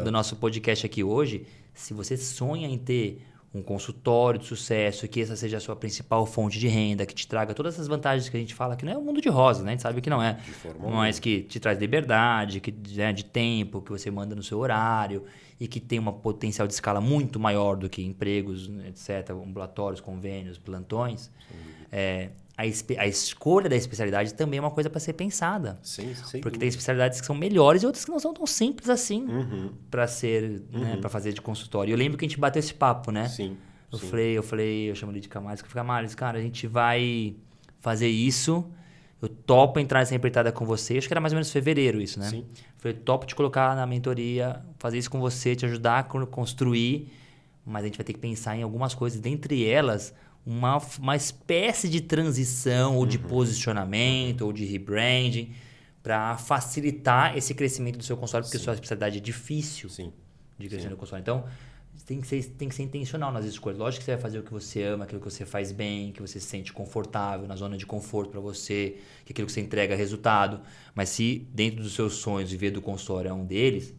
do nosso podcast aqui hoje. Se você sonha em ter um consultório de sucesso, que essa seja a sua principal fonte de renda, que te traga todas essas vantagens que a gente fala, que não é um mundo de rosas, né? A gente sabe que não é. Mas que te traz liberdade, de tempo, que você manda no seu horário e que tem uma potencial de escala muito maior do que empregos, etc., ambulatórios, convênios, plantões. A escolha da especialidade também é uma coisa para ser pensada. Sim, porque tem especialidades que são melhores e outras que não são tão simples assim para ser, né, para fazer de consultório. Eu lembro que a gente bateu esse papo, né? Sim. Eu chamo ele de Camales, que eu falei, Camales, cara, a gente vai fazer isso, eu topo entrar nessa empreitada com você. Acho que era mais ou menos fevereiro isso, né? Sim. Eu falei, topo te colocar na mentoria, fazer isso com você, te ajudar a construir, mas a gente vai ter que pensar em algumas coisas, dentre elas uma espécie de transição ou de posicionamento ou de rebranding para facilitar esse crescimento do seu consultório, porque a sua especialidade é difícil de crescer no consultório. Então, tem que ser intencional nas escolhas. Lógico que você vai fazer o que você ama, aquilo que você faz bem, que você se sente confortável, na zona de conforto para você, que aquilo que você entrega é resultado. Mas se dentro dos seus sonhos viver do consultório é um deles,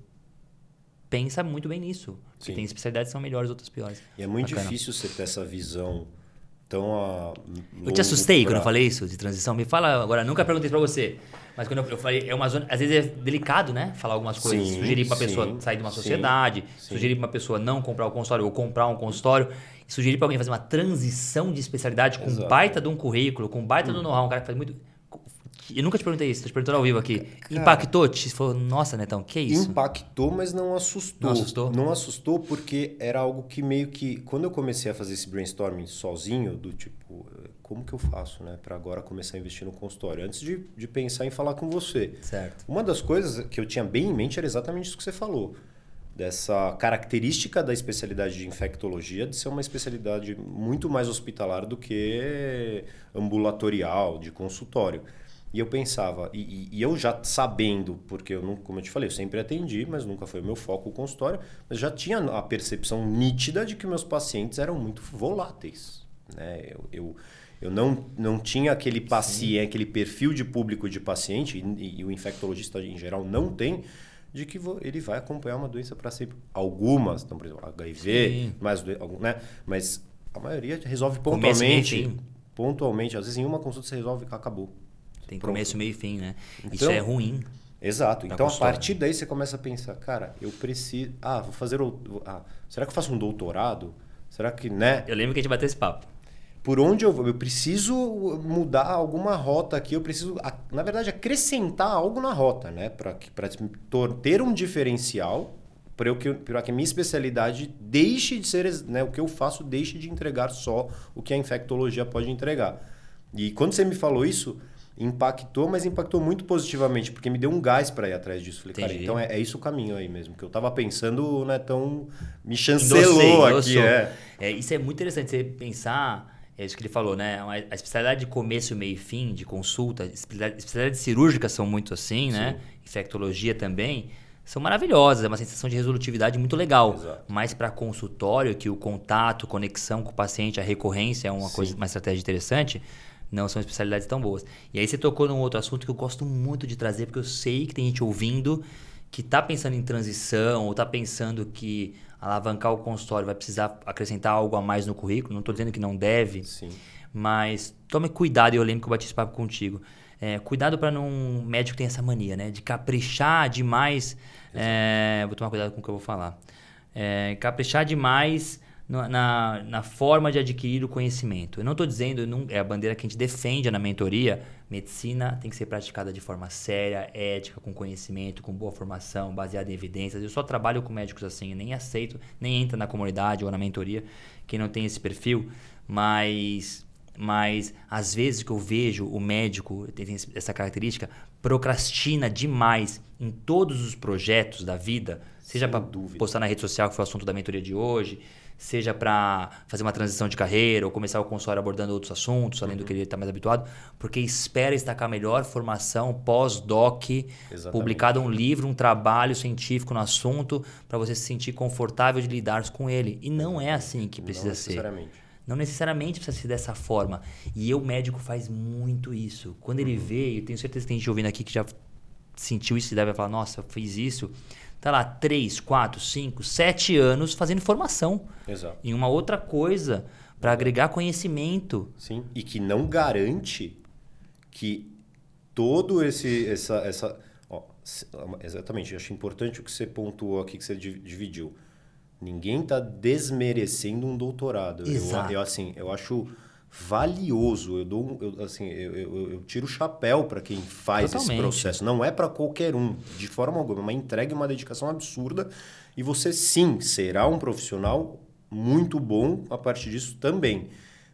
pensa muito bem nisso. Porque tem especialidades que são melhores, outras piores. E é muito difícil você ter essa visão tão... Eu te assustei quando eu falei isso de transição. Me fala agora, nunca perguntei pra você. Mas quando eu falei, é uma zona... Às vezes é delicado, né? Falar algumas coisas. Sim, Sugerir pra pessoa sim, sair de uma sim, sociedade, sim. sugerir pra uma pessoa não comprar o consultório ou comprar um consultório. E sugerir pra alguém fazer uma transição de especialidade com Exato. baita de um currículo, com baita do know-how. Um cara que faz muito... Eu nunca te perguntei isso, tô te perguntando ao vivo aqui. Impactou? Te falou, nossa, Netão, que isso? Impactou, mas não assustou. Não assustou? Não assustou porque era algo que meio que... Quando eu comecei a fazer esse brainstorming sozinho, do tipo, como que eu faço, né? Para agora começar a investir no consultório? Antes de pensar em falar com você. Certo. Uma das coisas que eu tinha bem em mente era exatamente isso que você falou. Dessa característica da especialidade de infectologia de ser uma especialidade muito mais hospitalar do que ambulatorial, de consultório. E eu pensava, e eu já sabendo, porque eu não, como eu te falei, eu sempre atendi, mas nunca foi o meu foco o consultório, mas já tinha a percepção nítida de que meus pacientes eram muito voláteis. Né? Eu não tinha aquele paciente, aquele perfil de público de paciente, e o infectologista em geral não tem, de que ele vai acompanhar uma doença para sempre. Algumas, então, por exemplo, HIV, mas a maioria resolve pontualmente. Pontualmente, às vezes em uma consulta você resolve, acabou. Tem Pronto. começo, meio e fim, né? Então, isso é ruim. Exato. Então, a consultório. partir daí você começa a pensar, cara, eu preciso... vou fazer... será que eu faço um doutorado? Será que, né? Eu lembro que a gente bateu esse papo. Por onde eu vou? Eu preciso mudar alguma rota aqui, eu preciso, na verdade, acrescentar algo na rota, né? Para ter um diferencial, para que a minha especialidade deixe de ser, né? O que eu faço deixe de entregar só o que a infectologia pode entregar. E quando você me falou isso, impactou, mas impactou muito positivamente, porque me deu um gás para ir atrás disso. Falei, cara, então é isso o caminho aí mesmo, que eu tava pensando, né? Então me chancelou aqui. Isso é muito interessante, você pensar... É isso que ele falou, né? A especialidade de começo, meio e fim, de consulta, especialidades cirúrgicas são muito assim, né? Infectologia também, são maravilhosas, é uma sensação de resolutividade muito legal. Exato. Mas para consultório, que o contato, conexão com o paciente, a recorrência é uma coisa, uma estratégia interessante, não são especialidades tão boas. E aí você tocou num outro assunto que eu gosto muito de trazer, porque eu sei que tem gente ouvindo que está pensando em transição ou está pensando que alavancar o consultório vai precisar acrescentar algo a mais no currículo. Não estou dizendo que não deve, mas tome cuidado. Eu lembro que eu bati esse papo contigo. Cuidado para não... médico tem essa mania, né? De caprichar demais. Vou tomar cuidado com o que eu vou falar. Caprichar demais na forma de adquirir o conhecimento. Eu não estou dizendo, é a bandeira que a gente defende na mentoria, medicina tem que ser praticada de forma séria, ética, com conhecimento, com boa formação, baseada em evidências. Eu só trabalho com médicos assim, nem aceito, nem entra na comunidade ou na mentoria quem não tem esse perfil, mas às vezes que eu vejo o médico, tem essa característica, procrastina demais em todos os projetos da vida, seja para postar na rede social, que foi o assunto da mentoria de hoje, seja para fazer uma transição de carreira ou começar o consultório abordando outros assuntos, além do que ele está mais habituado, porque espera estar com a melhor formação pós-doc, publicado um livro, um trabalho científico no assunto, para você se sentir confortável de lidar com ele. E não é assim que precisa ser. Não necessariamente precisa ser dessa forma. E o médico faz muito isso. Quando ele vê, eu tenho certeza que tem gente ouvindo aqui que já sentiu isso e deve falar, nossa, eu fiz isso... Tá lá 3, 4, 5, 7 anos fazendo formação. Exato. Em uma outra coisa para agregar conhecimento. Sim, e que não garante que todo exatamente, eu acho importante o que você pontuou aqui, que você dividiu. Ninguém está desmerecendo um doutorado. Exato. Eu acho valioso. Eu tiro o chapéu para quem faz esse processo. Não é para qualquer um, de forma alguma. Uma entrega e uma dedicação absurda. E você, sim, será um profissional muito bom a partir disso também.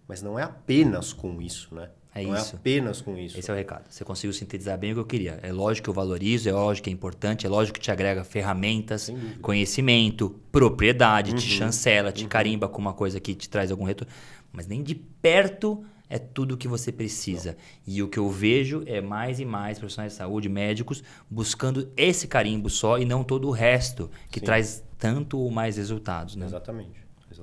Mas não é apenas com isso, né? Não é apenas com isso. Esse é o recado. Você conseguiu sintetizar bem o que eu queria. É lógico que eu valorizo, é lógico que é importante, é lógico que te agrega ferramentas, conhecimento, propriedade, te chancela, te carimba com uma coisa que te traz algum retorno. Mas nem de perto é tudo o que você precisa. Não. E o que eu vejo é mais e mais profissionais de saúde, médicos, buscando esse carimbo só e não todo o resto, que traz tanto ou mais resultados. Né? Exatamente.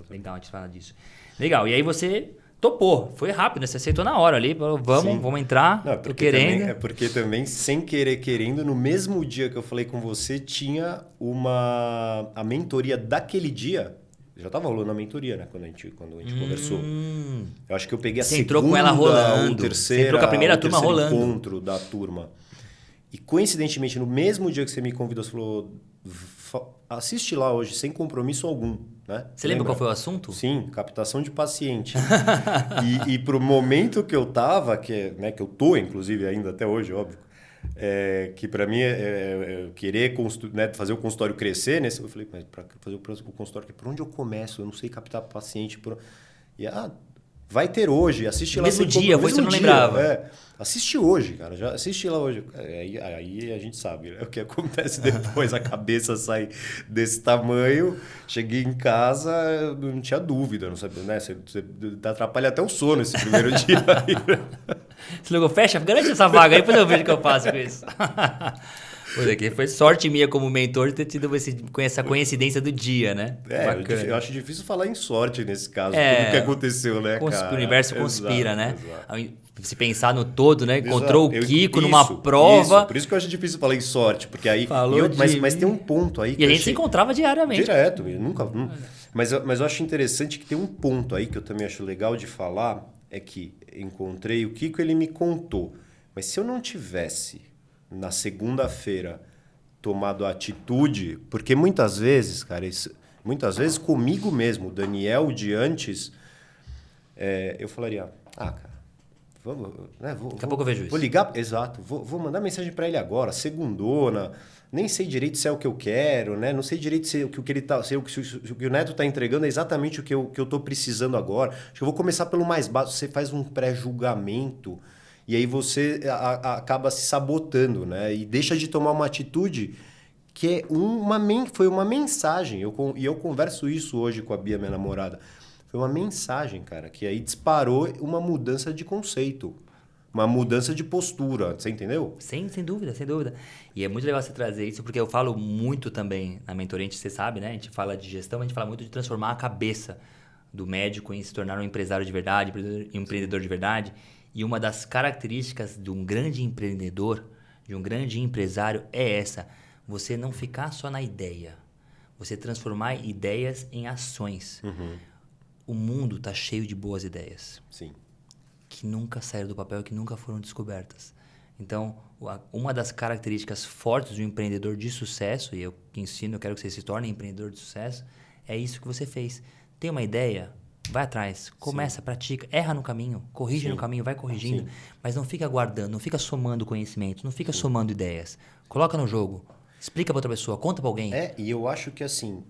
Legal a gente falar disso. Legal. E aí você topou. Foi rápido, né? Você aceitou na hora ali. Falou, vamos entrar. Não, tô querendo. Porque também, sem querer, querendo, no mesmo dia que eu falei com você, tinha a mentoria daquele dia. Já estava rolando a mentoria, né? Quando a gente conversou. Eu acho que eu peguei a segunda, entrou com ela rolando. Ou terceira, você entrou com a primeira turma rolando. Encontro da turma. E coincidentemente, no mesmo dia que você me convidou, você falou, assiste lá hoje, sem compromisso algum. Né? Você lembra qual foi o assunto? Sim, captação de paciente. e pro momento que eu tava, né, que eu tô, inclusive, ainda até hoje, óbvio, que para mim é querer né, fazer o consultório crescer, né? Eu falei, mas para fazer o consultório, por onde eu começo? Eu não sei captar paciente. E vai ter hoje, assiste lá. Mesmo dia, foi isso eu não lembrava. Assiste hoje, cara, já assiste lá hoje. Aí a gente sabe, né? O que acontece depois, a cabeça sai desse tamanho. Cheguei em casa, não tinha dúvida, não sabia, né? Você atrapalha até o sono esse primeiro dia. Você ligou, fecha, garante essa vaga aí, depois eu vejo o que eu faço com isso. Pois aqui foi sorte minha como mentor de ter tido essa coincidência do dia, né? Eu acho difícil falar em sorte nesse caso, tudo que aconteceu, né, cara? O universo conspira, exato, né? Exato. Se pensar no todo, né? Encontrou o Kiko numa prova. Por isso que eu acho difícil falar em sorte, porque aí... Mas tem um ponto aí... E a gente se encontrava diariamente. Direto, mas eu acho interessante que tem um ponto aí que eu também acho legal de falar, é que encontrei o Kiko, ele me contou. Mas se eu não tivesse... na segunda-feira, tomado a atitude, porque muitas vezes, cara, muitas vezes comigo mesmo, o Daniel de antes, eu falaria, cara, vamos, né, daqui a pouco eu vejo isso. Vou ligar, exato, vou mandar mensagem para ele agora, segundona, nem sei direito se é o que eu quero, né? Não sei direito se o que ele tá, se o que o Neto tá entregando é exatamente o que eu tô precisando agora. Acho que eu vou começar pelo mais básico, você faz um pré-julgamento. E aí você acaba se sabotando, né? E deixa de tomar uma atitude que foi uma mensagem. E eu converso isso hoje com a Bia, minha namorada. Foi uma mensagem, cara, que aí disparou uma mudança de conceito. Uma mudança de postura, você entendeu? Sem dúvida, sem dúvida. E é muito legal você trazer isso, porque eu falo muito também na mentoria, você sabe, né? A gente fala de gestão, a gente fala muito de transformar a cabeça do médico em se tornar um empresário de verdade, empreendedor de verdade. E uma das características de um grande empreendedor, de um grande empresário, é essa. Você não ficar só na ideia. Você transformar ideias em ações. Uhum. O mundo está cheio de boas ideias. Sim. Que nunca saíram do papel, que nunca foram descobertas. Então, uma das características fortes do empreendedor de sucesso, e eu ensino, eu quero que você se torne empreendedor de sucesso, é isso que você fez. Tem uma ideia... Vai atrás, começa, Sim. Pratica, erra no caminho, corrige Sim. no caminho, vai corrigindo. Sim. Mas não fica guardando, não fica somando conhecimento, não fica somando ideias. Coloca no jogo, explica para outra pessoa, conta para alguém. E eu acho que assim,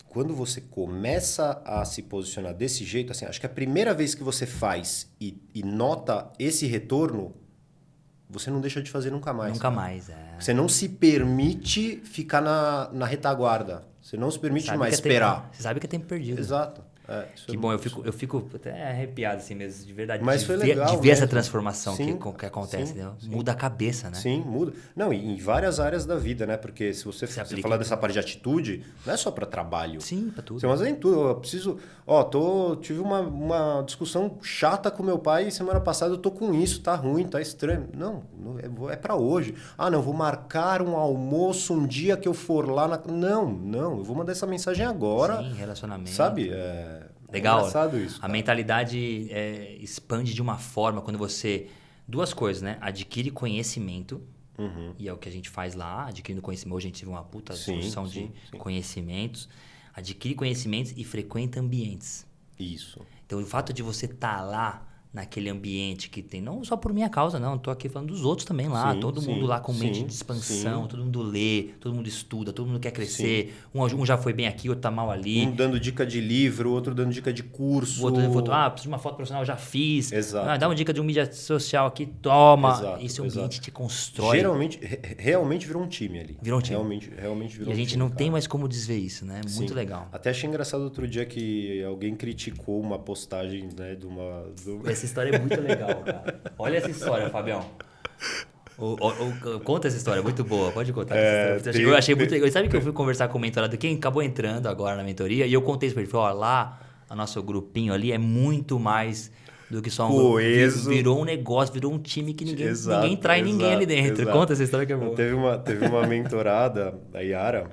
quando você começa a se posicionar desse jeito, assim, acho que a primeira vez que você faz e nota esse retorno, você não deixa de fazer nunca mais. Nunca mais, Você não se permite ficar na retaguarda. Você não se permite mais esperar. Você sabe que é tempo perdido. Exato. Que bom, eu fico até arrepiado assim mesmo, de verdade. Mas foi legal de ver essa transformação que acontece, sim, né? Sim. Muda a cabeça, né? Sim, muda. Não, e em várias áreas da vida, né? Porque se você falar dessa parte de atitude, não é só para trabalho. Sim, para tudo. Mas é em tudo. Eu preciso... tive uma discussão chata com meu pai semana passada, eu tô com isso, tá ruim, tá estranho. Não é para hoje. Não, vou marcar um almoço um dia que eu for lá na... Não, eu vou mandar essa mensagem agora. Sim, relacionamento. Sabe? Legal. Engraçado isso, a cara. mentalidade expande de uma forma quando você... Duas coisas, né? Adquire conhecimento, e é o que a gente faz lá, adquirindo conhecimento. Hoje a gente teve uma puta discussão de conhecimentos. Adquire conhecimentos e frequenta ambientes. Isso. Então, o fato de você estar lá, naquele ambiente que tem, não só por minha causa, não, estou aqui falando dos outros também lá, todo mundo lá com mente de expansão, todo mundo lê, todo mundo estuda, todo mundo quer crescer, um já foi bem aqui, outro tá mal ali. Um dando dica de livro, outro dando dica de curso. O outro dando foto, preciso de uma foto profissional, já fiz. Exato. Dá uma dica de um mídia social aqui, toma. Exato, esse ambiente te constrói. Realmente virou um time ali. Virou um time. Realmente virou um time. E a gente não tem mais como desver isso, né? Muito legal. Até achei engraçado outro dia que alguém criticou uma postagem, né, de uma... Essa história é muito legal, cara. Olha essa história, Fabião. Conta essa história, muito boa. Pode contar. Eu achei muito legal. Sabe que eu fui conversar com o mentorado, quem acabou entrando agora na mentoria, e eu contei isso pra ele. Falei, lá, o nosso grupinho ali é muito mais do que só um coeso. Virou um negócio, virou um time que ninguém trai ninguém ali dentro. Exato. Conta essa história que é boa. Teve uma mentorada, a Yara,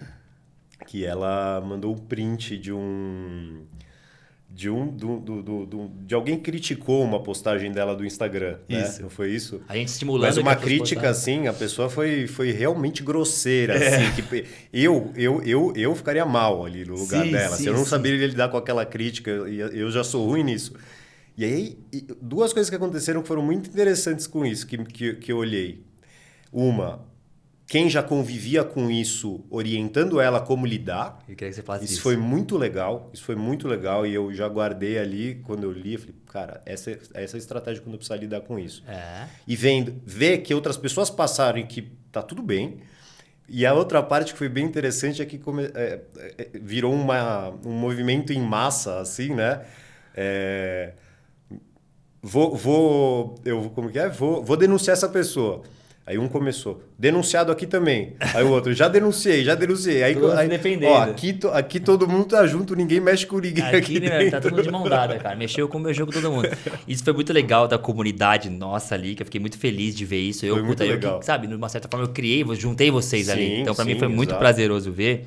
que ela mandou um print de alguém que criticou uma postagem dela do Instagram, né? Isso. Não foi isso? A gente estimulando. Mas uma que as pessoas crítica, postassem. assim, a pessoa foi realmente grosseira, assim. Que eu ficaria mal ali no lugar Sim, dela. sim, Se eu não sim. saberia lidar com aquela crítica, eu já sou ruim nisso. E aí, duas coisas que aconteceram que foram muito interessantes com isso, que eu olhei. Uma, quem já convivia com isso, orientando ela como lidar. Eu queria que você falasse Isso disso. foi muito legal, e eu já guardei ali, quando eu li, eu falei, cara, essa é a estratégia quando eu precisar lidar com isso. E ver que outras pessoas passaram e que tá tudo bem. E a outra parte que foi bem interessante é que virou um movimento em massa, assim, né? Como que é? Vou denunciar essa pessoa. Aí um começou, denunciado aqui também. Aí o outro, já denunciei. Aí, Todo mundo se aí defendendo. ó, aqui todo mundo tá junto, ninguém mexe com ninguém aqui Aqui, né, dentro. tá todo mundo de mão dada, cara. Mexeu com todo mundo. Isso foi muito legal da comunidade nossa ali, que eu fiquei muito feliz de ver isso. Foi muito legal. Sabe, de uma certa forma eu juntei vocês ali. Sim, Então pra mim sim, foi muito exato. prazeroso ver.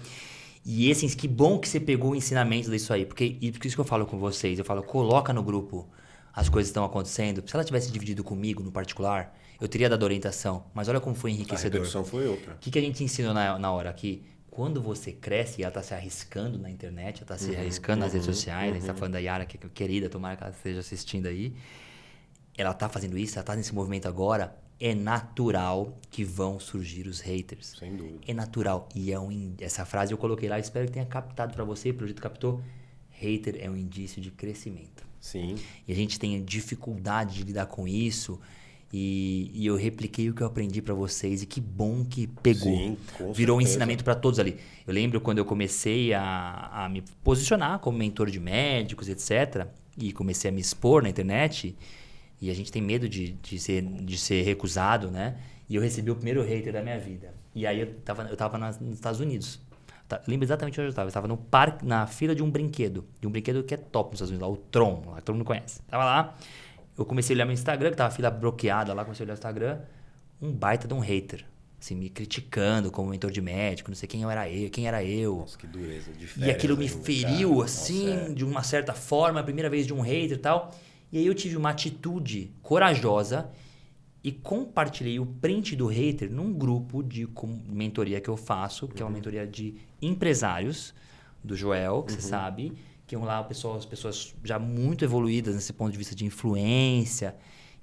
E assim, que bom que você pegou o ensinamento disso aí. Porque isso que eu falo com vocês. Eu falo, coloca no grupo as coisas que estão acontecendo. Se ela tivesse dividido comigo no particular, eu teria dado orientação. Mas olha como foi A enriquecedor. repercussão foi outra. O que a gente ensinou na hora aqui? Quando você cresce e ela tá se arriscando na internet, ela tá se arriscando nas redes sociais, a gente tá falando da Yara, que é querida, tomara que ela esteja assistindo aí. Ela tá fazendo isso, ela tá nesse movimento agora. É natural que vão surgir os haters. Sem dúvida. É natural. E essa frase eu coloquei lá, espero que tenha captado pra você, pelo jeito captou. Hater é um indício de crescimento. Sim. E a gente tem dificuldade de lidar com isso. E eu repliquei o que eu aprendi pra vocês. E que bom que pegou. Sim, com Virou um certeza. ensinamento pra todos ali. Eu lembro quando eu comecei a me posicionar como mentor de médicos, etc. E comecei a me expor na internet. E a gente tem medo de ser recusado, né? E eu recebi o primeiro hater da minha vida. E aí eu tava nos Estados Unidos. Lembro exatamente onde eu estava. Eu estava no parque, na fila de um brinquedo que é top nos Estados Unidos, lá, o Tron, lá, todo mundo conhece. Tava lá, eu comecei a olhar meu Instagram, que tava a fila bloqueada lá, comecei a olhar o Instagram, um baita de um hater, assim, me criticando como mentor de médico, não sei quem era eu. Nossa, que dureza. De E férias aquilo me ainda, feriu, cara. assim, Nossa, de uma certa forma, a primeira vez de um hater e tal. E aí eu tive uma atitude corajosa e compartilhei o print do hater num grupo de mentoria que eu faço, que é uma mentoria de empresários, do Joel, que você sabe, que é lá as pessoas já muito evoluídas nesse ponto de vista de influência.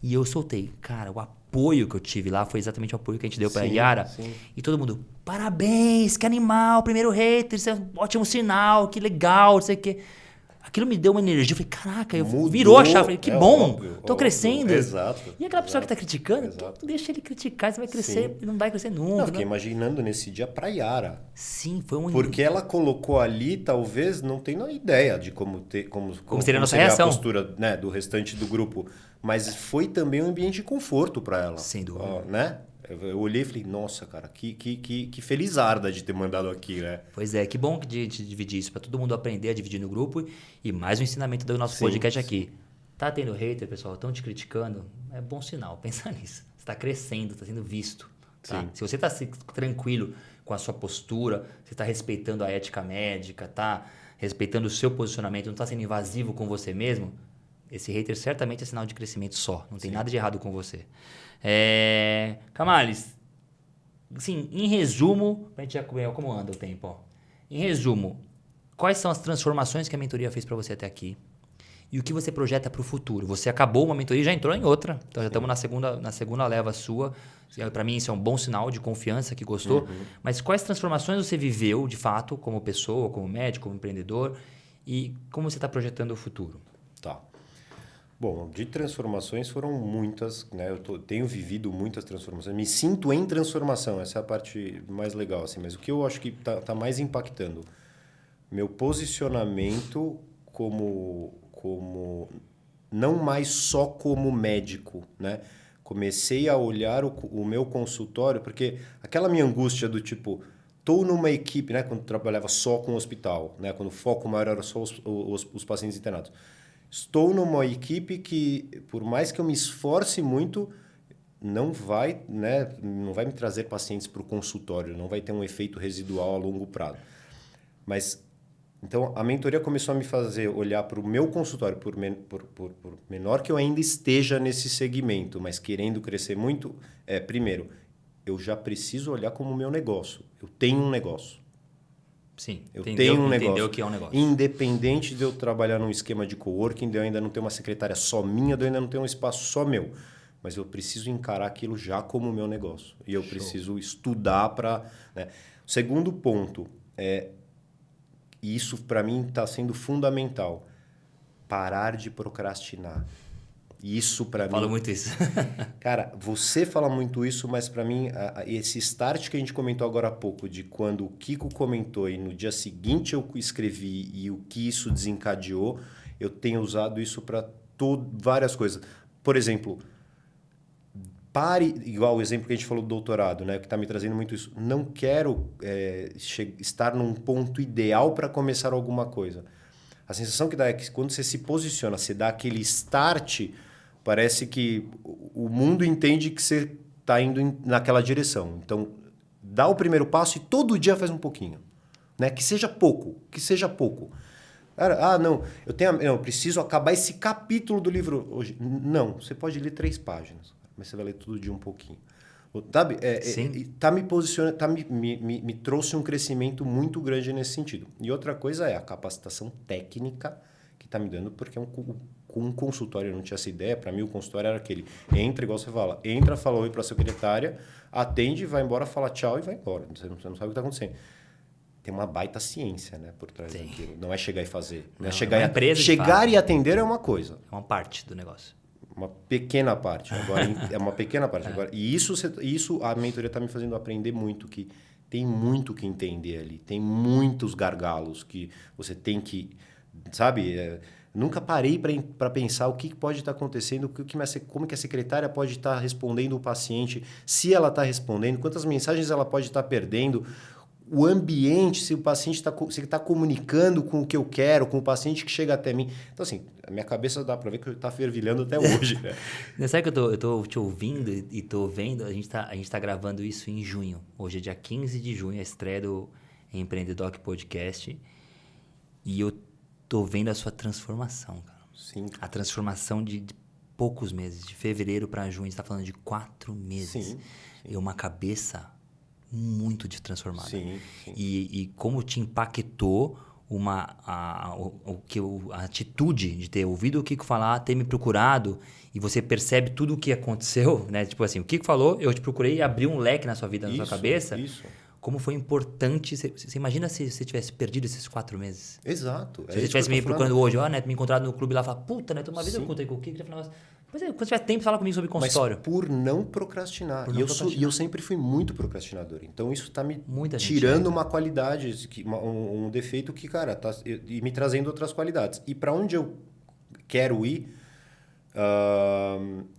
E eu soltei. Cara, o apoio que eu tive lá foi exatamente o apoio que a gente deu pra Sim, Yara. sim. E todo mundo, parabéns, que animal, primeiro hater, isso é um ótimo sinal, que legal, não sei o quê. Aquilo me deu uma energia. Eu falei, caraca, Mudou, virou a chave. Falei, que bom, óbvio, tô crescendo. Exato. E aquela pessoa que tá exato, criticando, exato. deixa ele criticar, você vai crescer, Sim. ele não vai crescer nunca. Não, Não, fiquei imaginando nesse dia pra Yara. Sim, foi um... Porque ela colocou ali, talvez, não tenha ideia de como seria a nossa seria reação. a postura, né, do restante do grupo. Mas foi também um ambiente de conforto para ela. Sem dúvida. Ó, né? Eu olhei e falei, nossa, cara, que felizarda de ter mandado aqui, né? Pois é, que bom de dividir isso, pra todo mundo aprender a dividir no grupo. E mais um ensinamento do nosso podcast aqui. Tá tendo hater, pessoal, estão te criticando, é bom sinal, pensa nisso. Você tá crescendo, tá sendo visto. Tá? Sim. Se você tá tranquilo com a sua postura, você tá respeitando a ética médica, tá respeitando o seu posicionamento, não tá sendo invasivo com você mesmo, esse hater certamente é sinal de crescimento só. Não tem nada de errado com você. Camales, assim, em resumo, pra gente já ver como anda o tempo. Ó. Em resumo, quais são as transformações que a mentoria fez pra você até aqui? E o que você projeta para o futuro? Você acabou uma mentoria e já entrou em outra. Então já estamos na segunda leva sua. Para mim isso é um bom sinal de confiança, que gostou. Mas quais transformações você viveu de fato como pessoa, como médico, como empreendedor? E como você está projetando o futuro? Tá. Bom, de transformações foram muitas, né? Eu tenho vivido muitas transformações. Me sinto em transformação, essa é a parte mais legal, assim. Mas o que eu acho que tá mais impactando? Meu posicionamento como não mais só como médico, né? Comecei a olhar o meu consultório, porque aquela minha angústia do tipo, estou numa equipe, né? Quando trabalhava só com o hospital, né? Quando o foco maior era só os pacientes internados. Estou numa equipe que, por mais que eu me esforce muito, não vai me trazer pacientes para o consultório, não vai ter um efeito residual a longo prazo. Mas Então, a mentoria começou a me fazer olhar para o meu consultório, por menor que eu ainda esteja nesse segmento, mas querendo crescer muito, primeiro, eu já preciso olhar como meu negócio. Eu tenho um negócio. Sim, Eu tenho um negócio. Entendeu que é um negócio. Independente de eu trabalhar num esquema de coworking, de eu ainda não ter uma secretária só minha, de eu ainda não ter um espaço só meu. Mas eu preciso encarar aquilo já como meu negócio. E eu preciso estudar para... Né? O segundo ponto e isso para mim está sendo fundamental, parar de procrastinar. Isso para mim... Falo muito isso. Cara, você fala muito isso, mas para mim, esse start que a gente comentou agora há pouco, de quando o Kiko comentou e no dia seguinte eu escrevi e o que isso desencadeou, eu tenho usado isso para várias coisas. Por exemplo, pare, igual o exemplo que a gente falou do doutorado, né, que está me trazendo muito isso. Não quero estar num ponto ideal para começar alguma coisa. A sensação que dá é que quando você se posiciona, você dá aquele start... Parece que o mundo entende que você está indo naquela direção. Então, dá o primeiro passo e todo dia faz um pouquinho. Né? Que seja pouco, que seja pouco. Cara, não, eu preciso acabar esse capítulo do livro hoje. Não, você pode ler 3 páginas, mas você vai ler todo dia um pouquinho. Sabe? Tá me posicionando, me trouxe um crescimento muito grande nesse sentido. E outra coisa é a capacitação técnica que está me dando, porque com um consultório eu não tinha essa ideia. Para mim, o consultório era aquele: entra, igual você fala, entra, fala oi para a secretária, atende, vai embora, fala tchau e vai embora. Você não sabe o que está acontecendo. Tem uma baita ciência, né, por trás daquilo. Não é chegar e fazer. Não é chegar e atender é uma coisa. É uma parte do negócio. Uma pequena parte. Agora, é uma pequena parte. Agora, e isso a mentoria está me fazendo aprender muito, que tem muito que entender ali. Tem muitos gargalos que você tem que... Sabe? Nunca parei para pensar o que pode estar acontecendo, como que a secretária pode estar respondendo o paciente, se ela está respondendo, quantas mensagens ela pode estar perdendo, o ambiente, se o paciente está comunicando com o que eu quero, com o paciente que chega até mim. Então, assim, a minha cabeça dá para ver que está fervilhando até hoje. Né? Sabe que eu tô te ouvindo e tô vendo, a gente tá gravando isso em junho. Hoje é dia 15 de junho, a estreia do Empreendedoc Podcast. E eu tô vendo a sua transformação, cara. Sim. A transformação de poucos meses. De fevereiro para junho, você tá falando de 4 meses. Sim. E uma cabeça muito transformada. Sim. E como te impactou a atitude de ter ouvido o Kiko falar, ter me procurado, e você percebe tudo o que aconteceu, né? Tipo assim, o Kiko falou, eu te procurei e abri um leque na sua vida, na sua cabeça. Isso. Como foi importante... Você imagina se você tivesse perdido esses 4 meses? Exato. Se você tivesse me procurando hoje, Neto, me encontrado no clube lá e falar, puta, Neto, uma vez eu encontrei com o Kiko, já falei, pois é, quando tiver tempo, fala comigo sobre consultório. Mas por não procrastinar. E eu sempre fui muito procrastinador. Então, isso está me tirando uma qualidade, um defeito que, cara, e me trazendo outras qualidades. E para onde eu quero ir...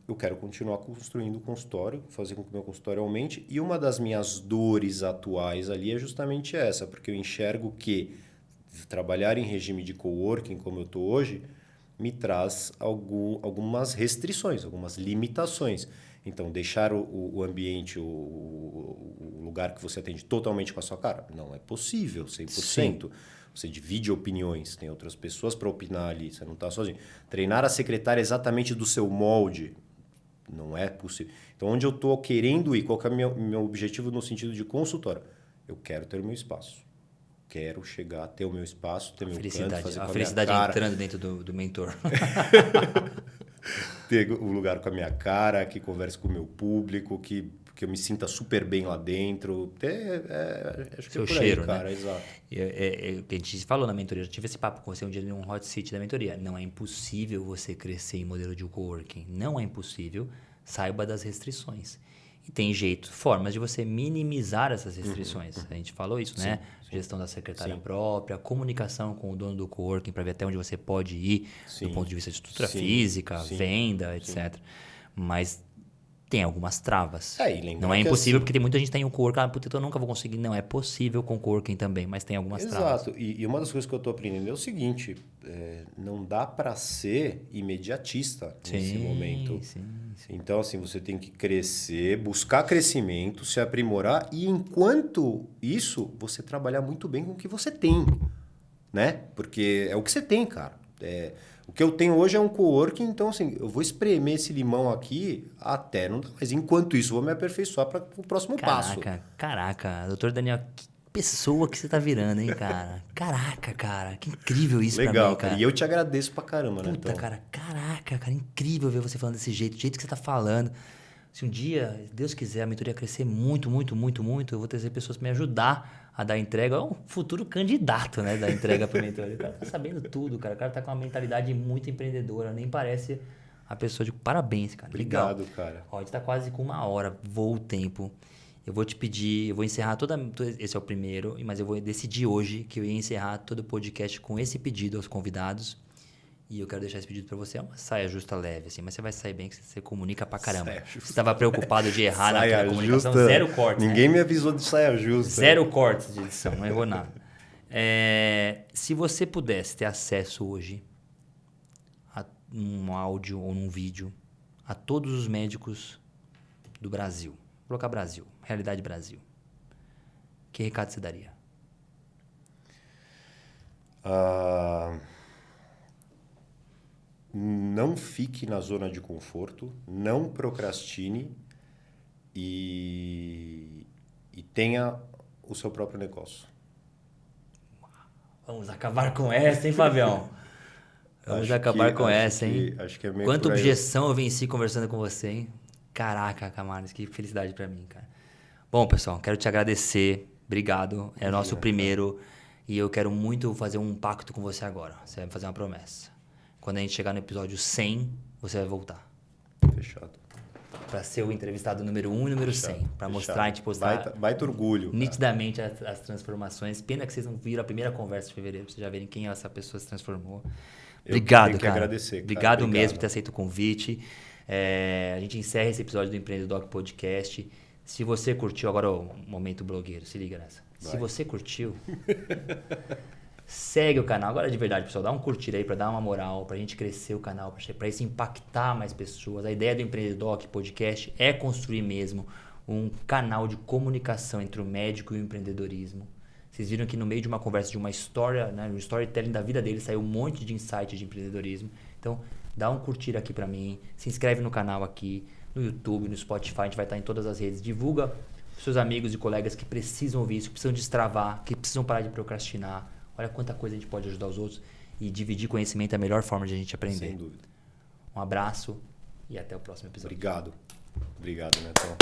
eu quero continuar construindo o consultório, fazer com que o meu consultório aumente. E uma das minhas dores atuais ali é justamente essa, porque eu enxergo que trabalhar em regime de coworking, como eu estou hoje, me traz algumas restrições, algumas limitações. Então, deixar o ambiente, o lugar que você atende totalmente com a sua cara, não é possível, 100%. Sim. Você divide opiniões, tem outras pessoas para opinar ali, você não está sozinho. Treinar a secretária exatamente do seu molde, não é possível. Então, onde eu estou querendo ir, qual que é o meu objetivo no sentido de consultório? Eu quero ter o meu espaço. Quero chegar a ter o meu espaço, ter meu canto, fazer com a minha cara. A felicidade entrando dentro do mentor. Ter o lugar com a minha cara, que converse com o meu público, que eu me sinta super bem lá dentro. Acho que é por cheiro, aí, cara. Né? Exato. O que a gente falou na mentoria, eu tive esse papo com você um dia em um hot seat da mentoria. Não é impossível você crescer em modelo de coworking. Não é impossível. Saiba das restrições. E tem formas de você minimizar essas restrições. A gente falou isso, né? Sim. Gestão da secretária própria, comunicação com o dono do coworking para ver até onde você pode ir do ponto de vista de estrutura física, venda, etc. Mas tem algumas travas. Não é impossível, porque tem muita gente que tem um coworking, então eu nunca vou conseguir. Não, é possível com coworking também, mas tem algumas travas. Exato. E uma das coisas que eu estou aprendendo é o seguinte, não dá para ser imediatista nesse momento. Sim. Então, assim, você tem que crescer, buscar crescimento, se aprimorar e, enquanto isso, você trabalhar muito bem com o que você tem. né? Porque é o que você tem, cara. O que eu tenho hoje é um coworking, então assim, eu vou espremer esse limão aqui até não dá mais. Enquanto isso, eu vou me aperfeiçoar para o próximo passo. Caraca, doutor Daniel, que pessoa que você tá virando, hein, cara? Caraca, cara, que incrível isso pra mim, cara. E eu te agradeço pra caramba, né? Puta, cara, incrível ver você falando desse jeito, do jeito que você tá falando. Se um dia, Deus quiser, a mentoria crescer muito, muito, muito, muito, eu vou trazer pessoas para me ajudar a dar entrega. É um futuro candidato, né, da entrega para a mentoria. O cara tá sabendo tudo, cara. O cara tá com uma mentalidade muito empreendedora. Nem parece a pessoa de... Parabéns, cara. Obrigado, legal. Cara. Ó, a gente tá quase com 1 hora. Voa o tempo. Eu vou te pedir... Eu vou encerrar toda... Esse é o primeiro, mas eu vou decidir hoje que eu ia encerrar todo o podcast com esse pedido aos convidados. E eu quero deixar esse pedido pra você. É uma saia justa leve, assim, mas você vai sair bem, que você comunica pra caramba. Você estava preocupado de errar na comunicação, zero cortes. Ninguém me avisou de saia justa. Zero cortes de edição, não errou nada. Se você pudesse ter acesso hoje a um áudio ou num vídeo a todos os médicos do Brasil, vou colocar Brasil, realidade Brasil, que recado você daria? Não fique na zona de conforto, não procrastine e tenha o seu próprio negócio. Vamos acabar com essa, hein, Fabião? Vamos acabar com essa, hein? Acho que é meio Quanta objeção eu venci conversando com você, hein? Caraca, Camales, que felicidade pra mim, cara. Bom, pessoal, quero te agradecer. Obrigado. É o nosso primeiro e eu quero muito fazer um pacto com você agora. Você vai me fazer uma promessa. Quando a gente chegar no episódio 100, você vai voltar. Fechado. Pra ser o entrevistado número 1 e número 100. Pra mostrar, a gente postar baita orgulho, nitidamente as transformações. Pena que vocês não viram a primeira conversa de fevereiro, pra vocês já verem quem essa pessoa se transformou. Obrigado, tenho que agradecer, cara. Obrigado mesmo por ter aceito o convite. A gente encerra esse episódio do Empreendedoc Podcast. Se você curtiu, agora o momento blogueiro, se liga nessa. Se você curtiu... Segue o canal. Agora de verdade, pessoal, dá um curtir aí pra dar uma moral, pra gente crescer o canal, pra isso impactar mais pessoas. A ideia do Empreendedoc Podcast é construir mesmo um canal de comunicação entre o médico e o empreendedorismo. Vocês viram que no meio de uma conversa, de uma história, né, um storytelling da vida dele, saiu um monte de insight de empreendedorismo. Então, dá um curtir aqui pra mim, se inscreve no canal aqui, no YouTube, no Spotify, a gente vai estar em todas as redes. Divulga pros seus amigos e colegas que precisam ouvir isso, que precisam destravar, que precisam parar de procrastinar. Olha quanta coisa a gente pode ajudar os outros e dividir conhecimento é a melhor forma de a gente aprender. Sem dúvida. Um abraço e até o próximo episódio. Obrigado, Netão.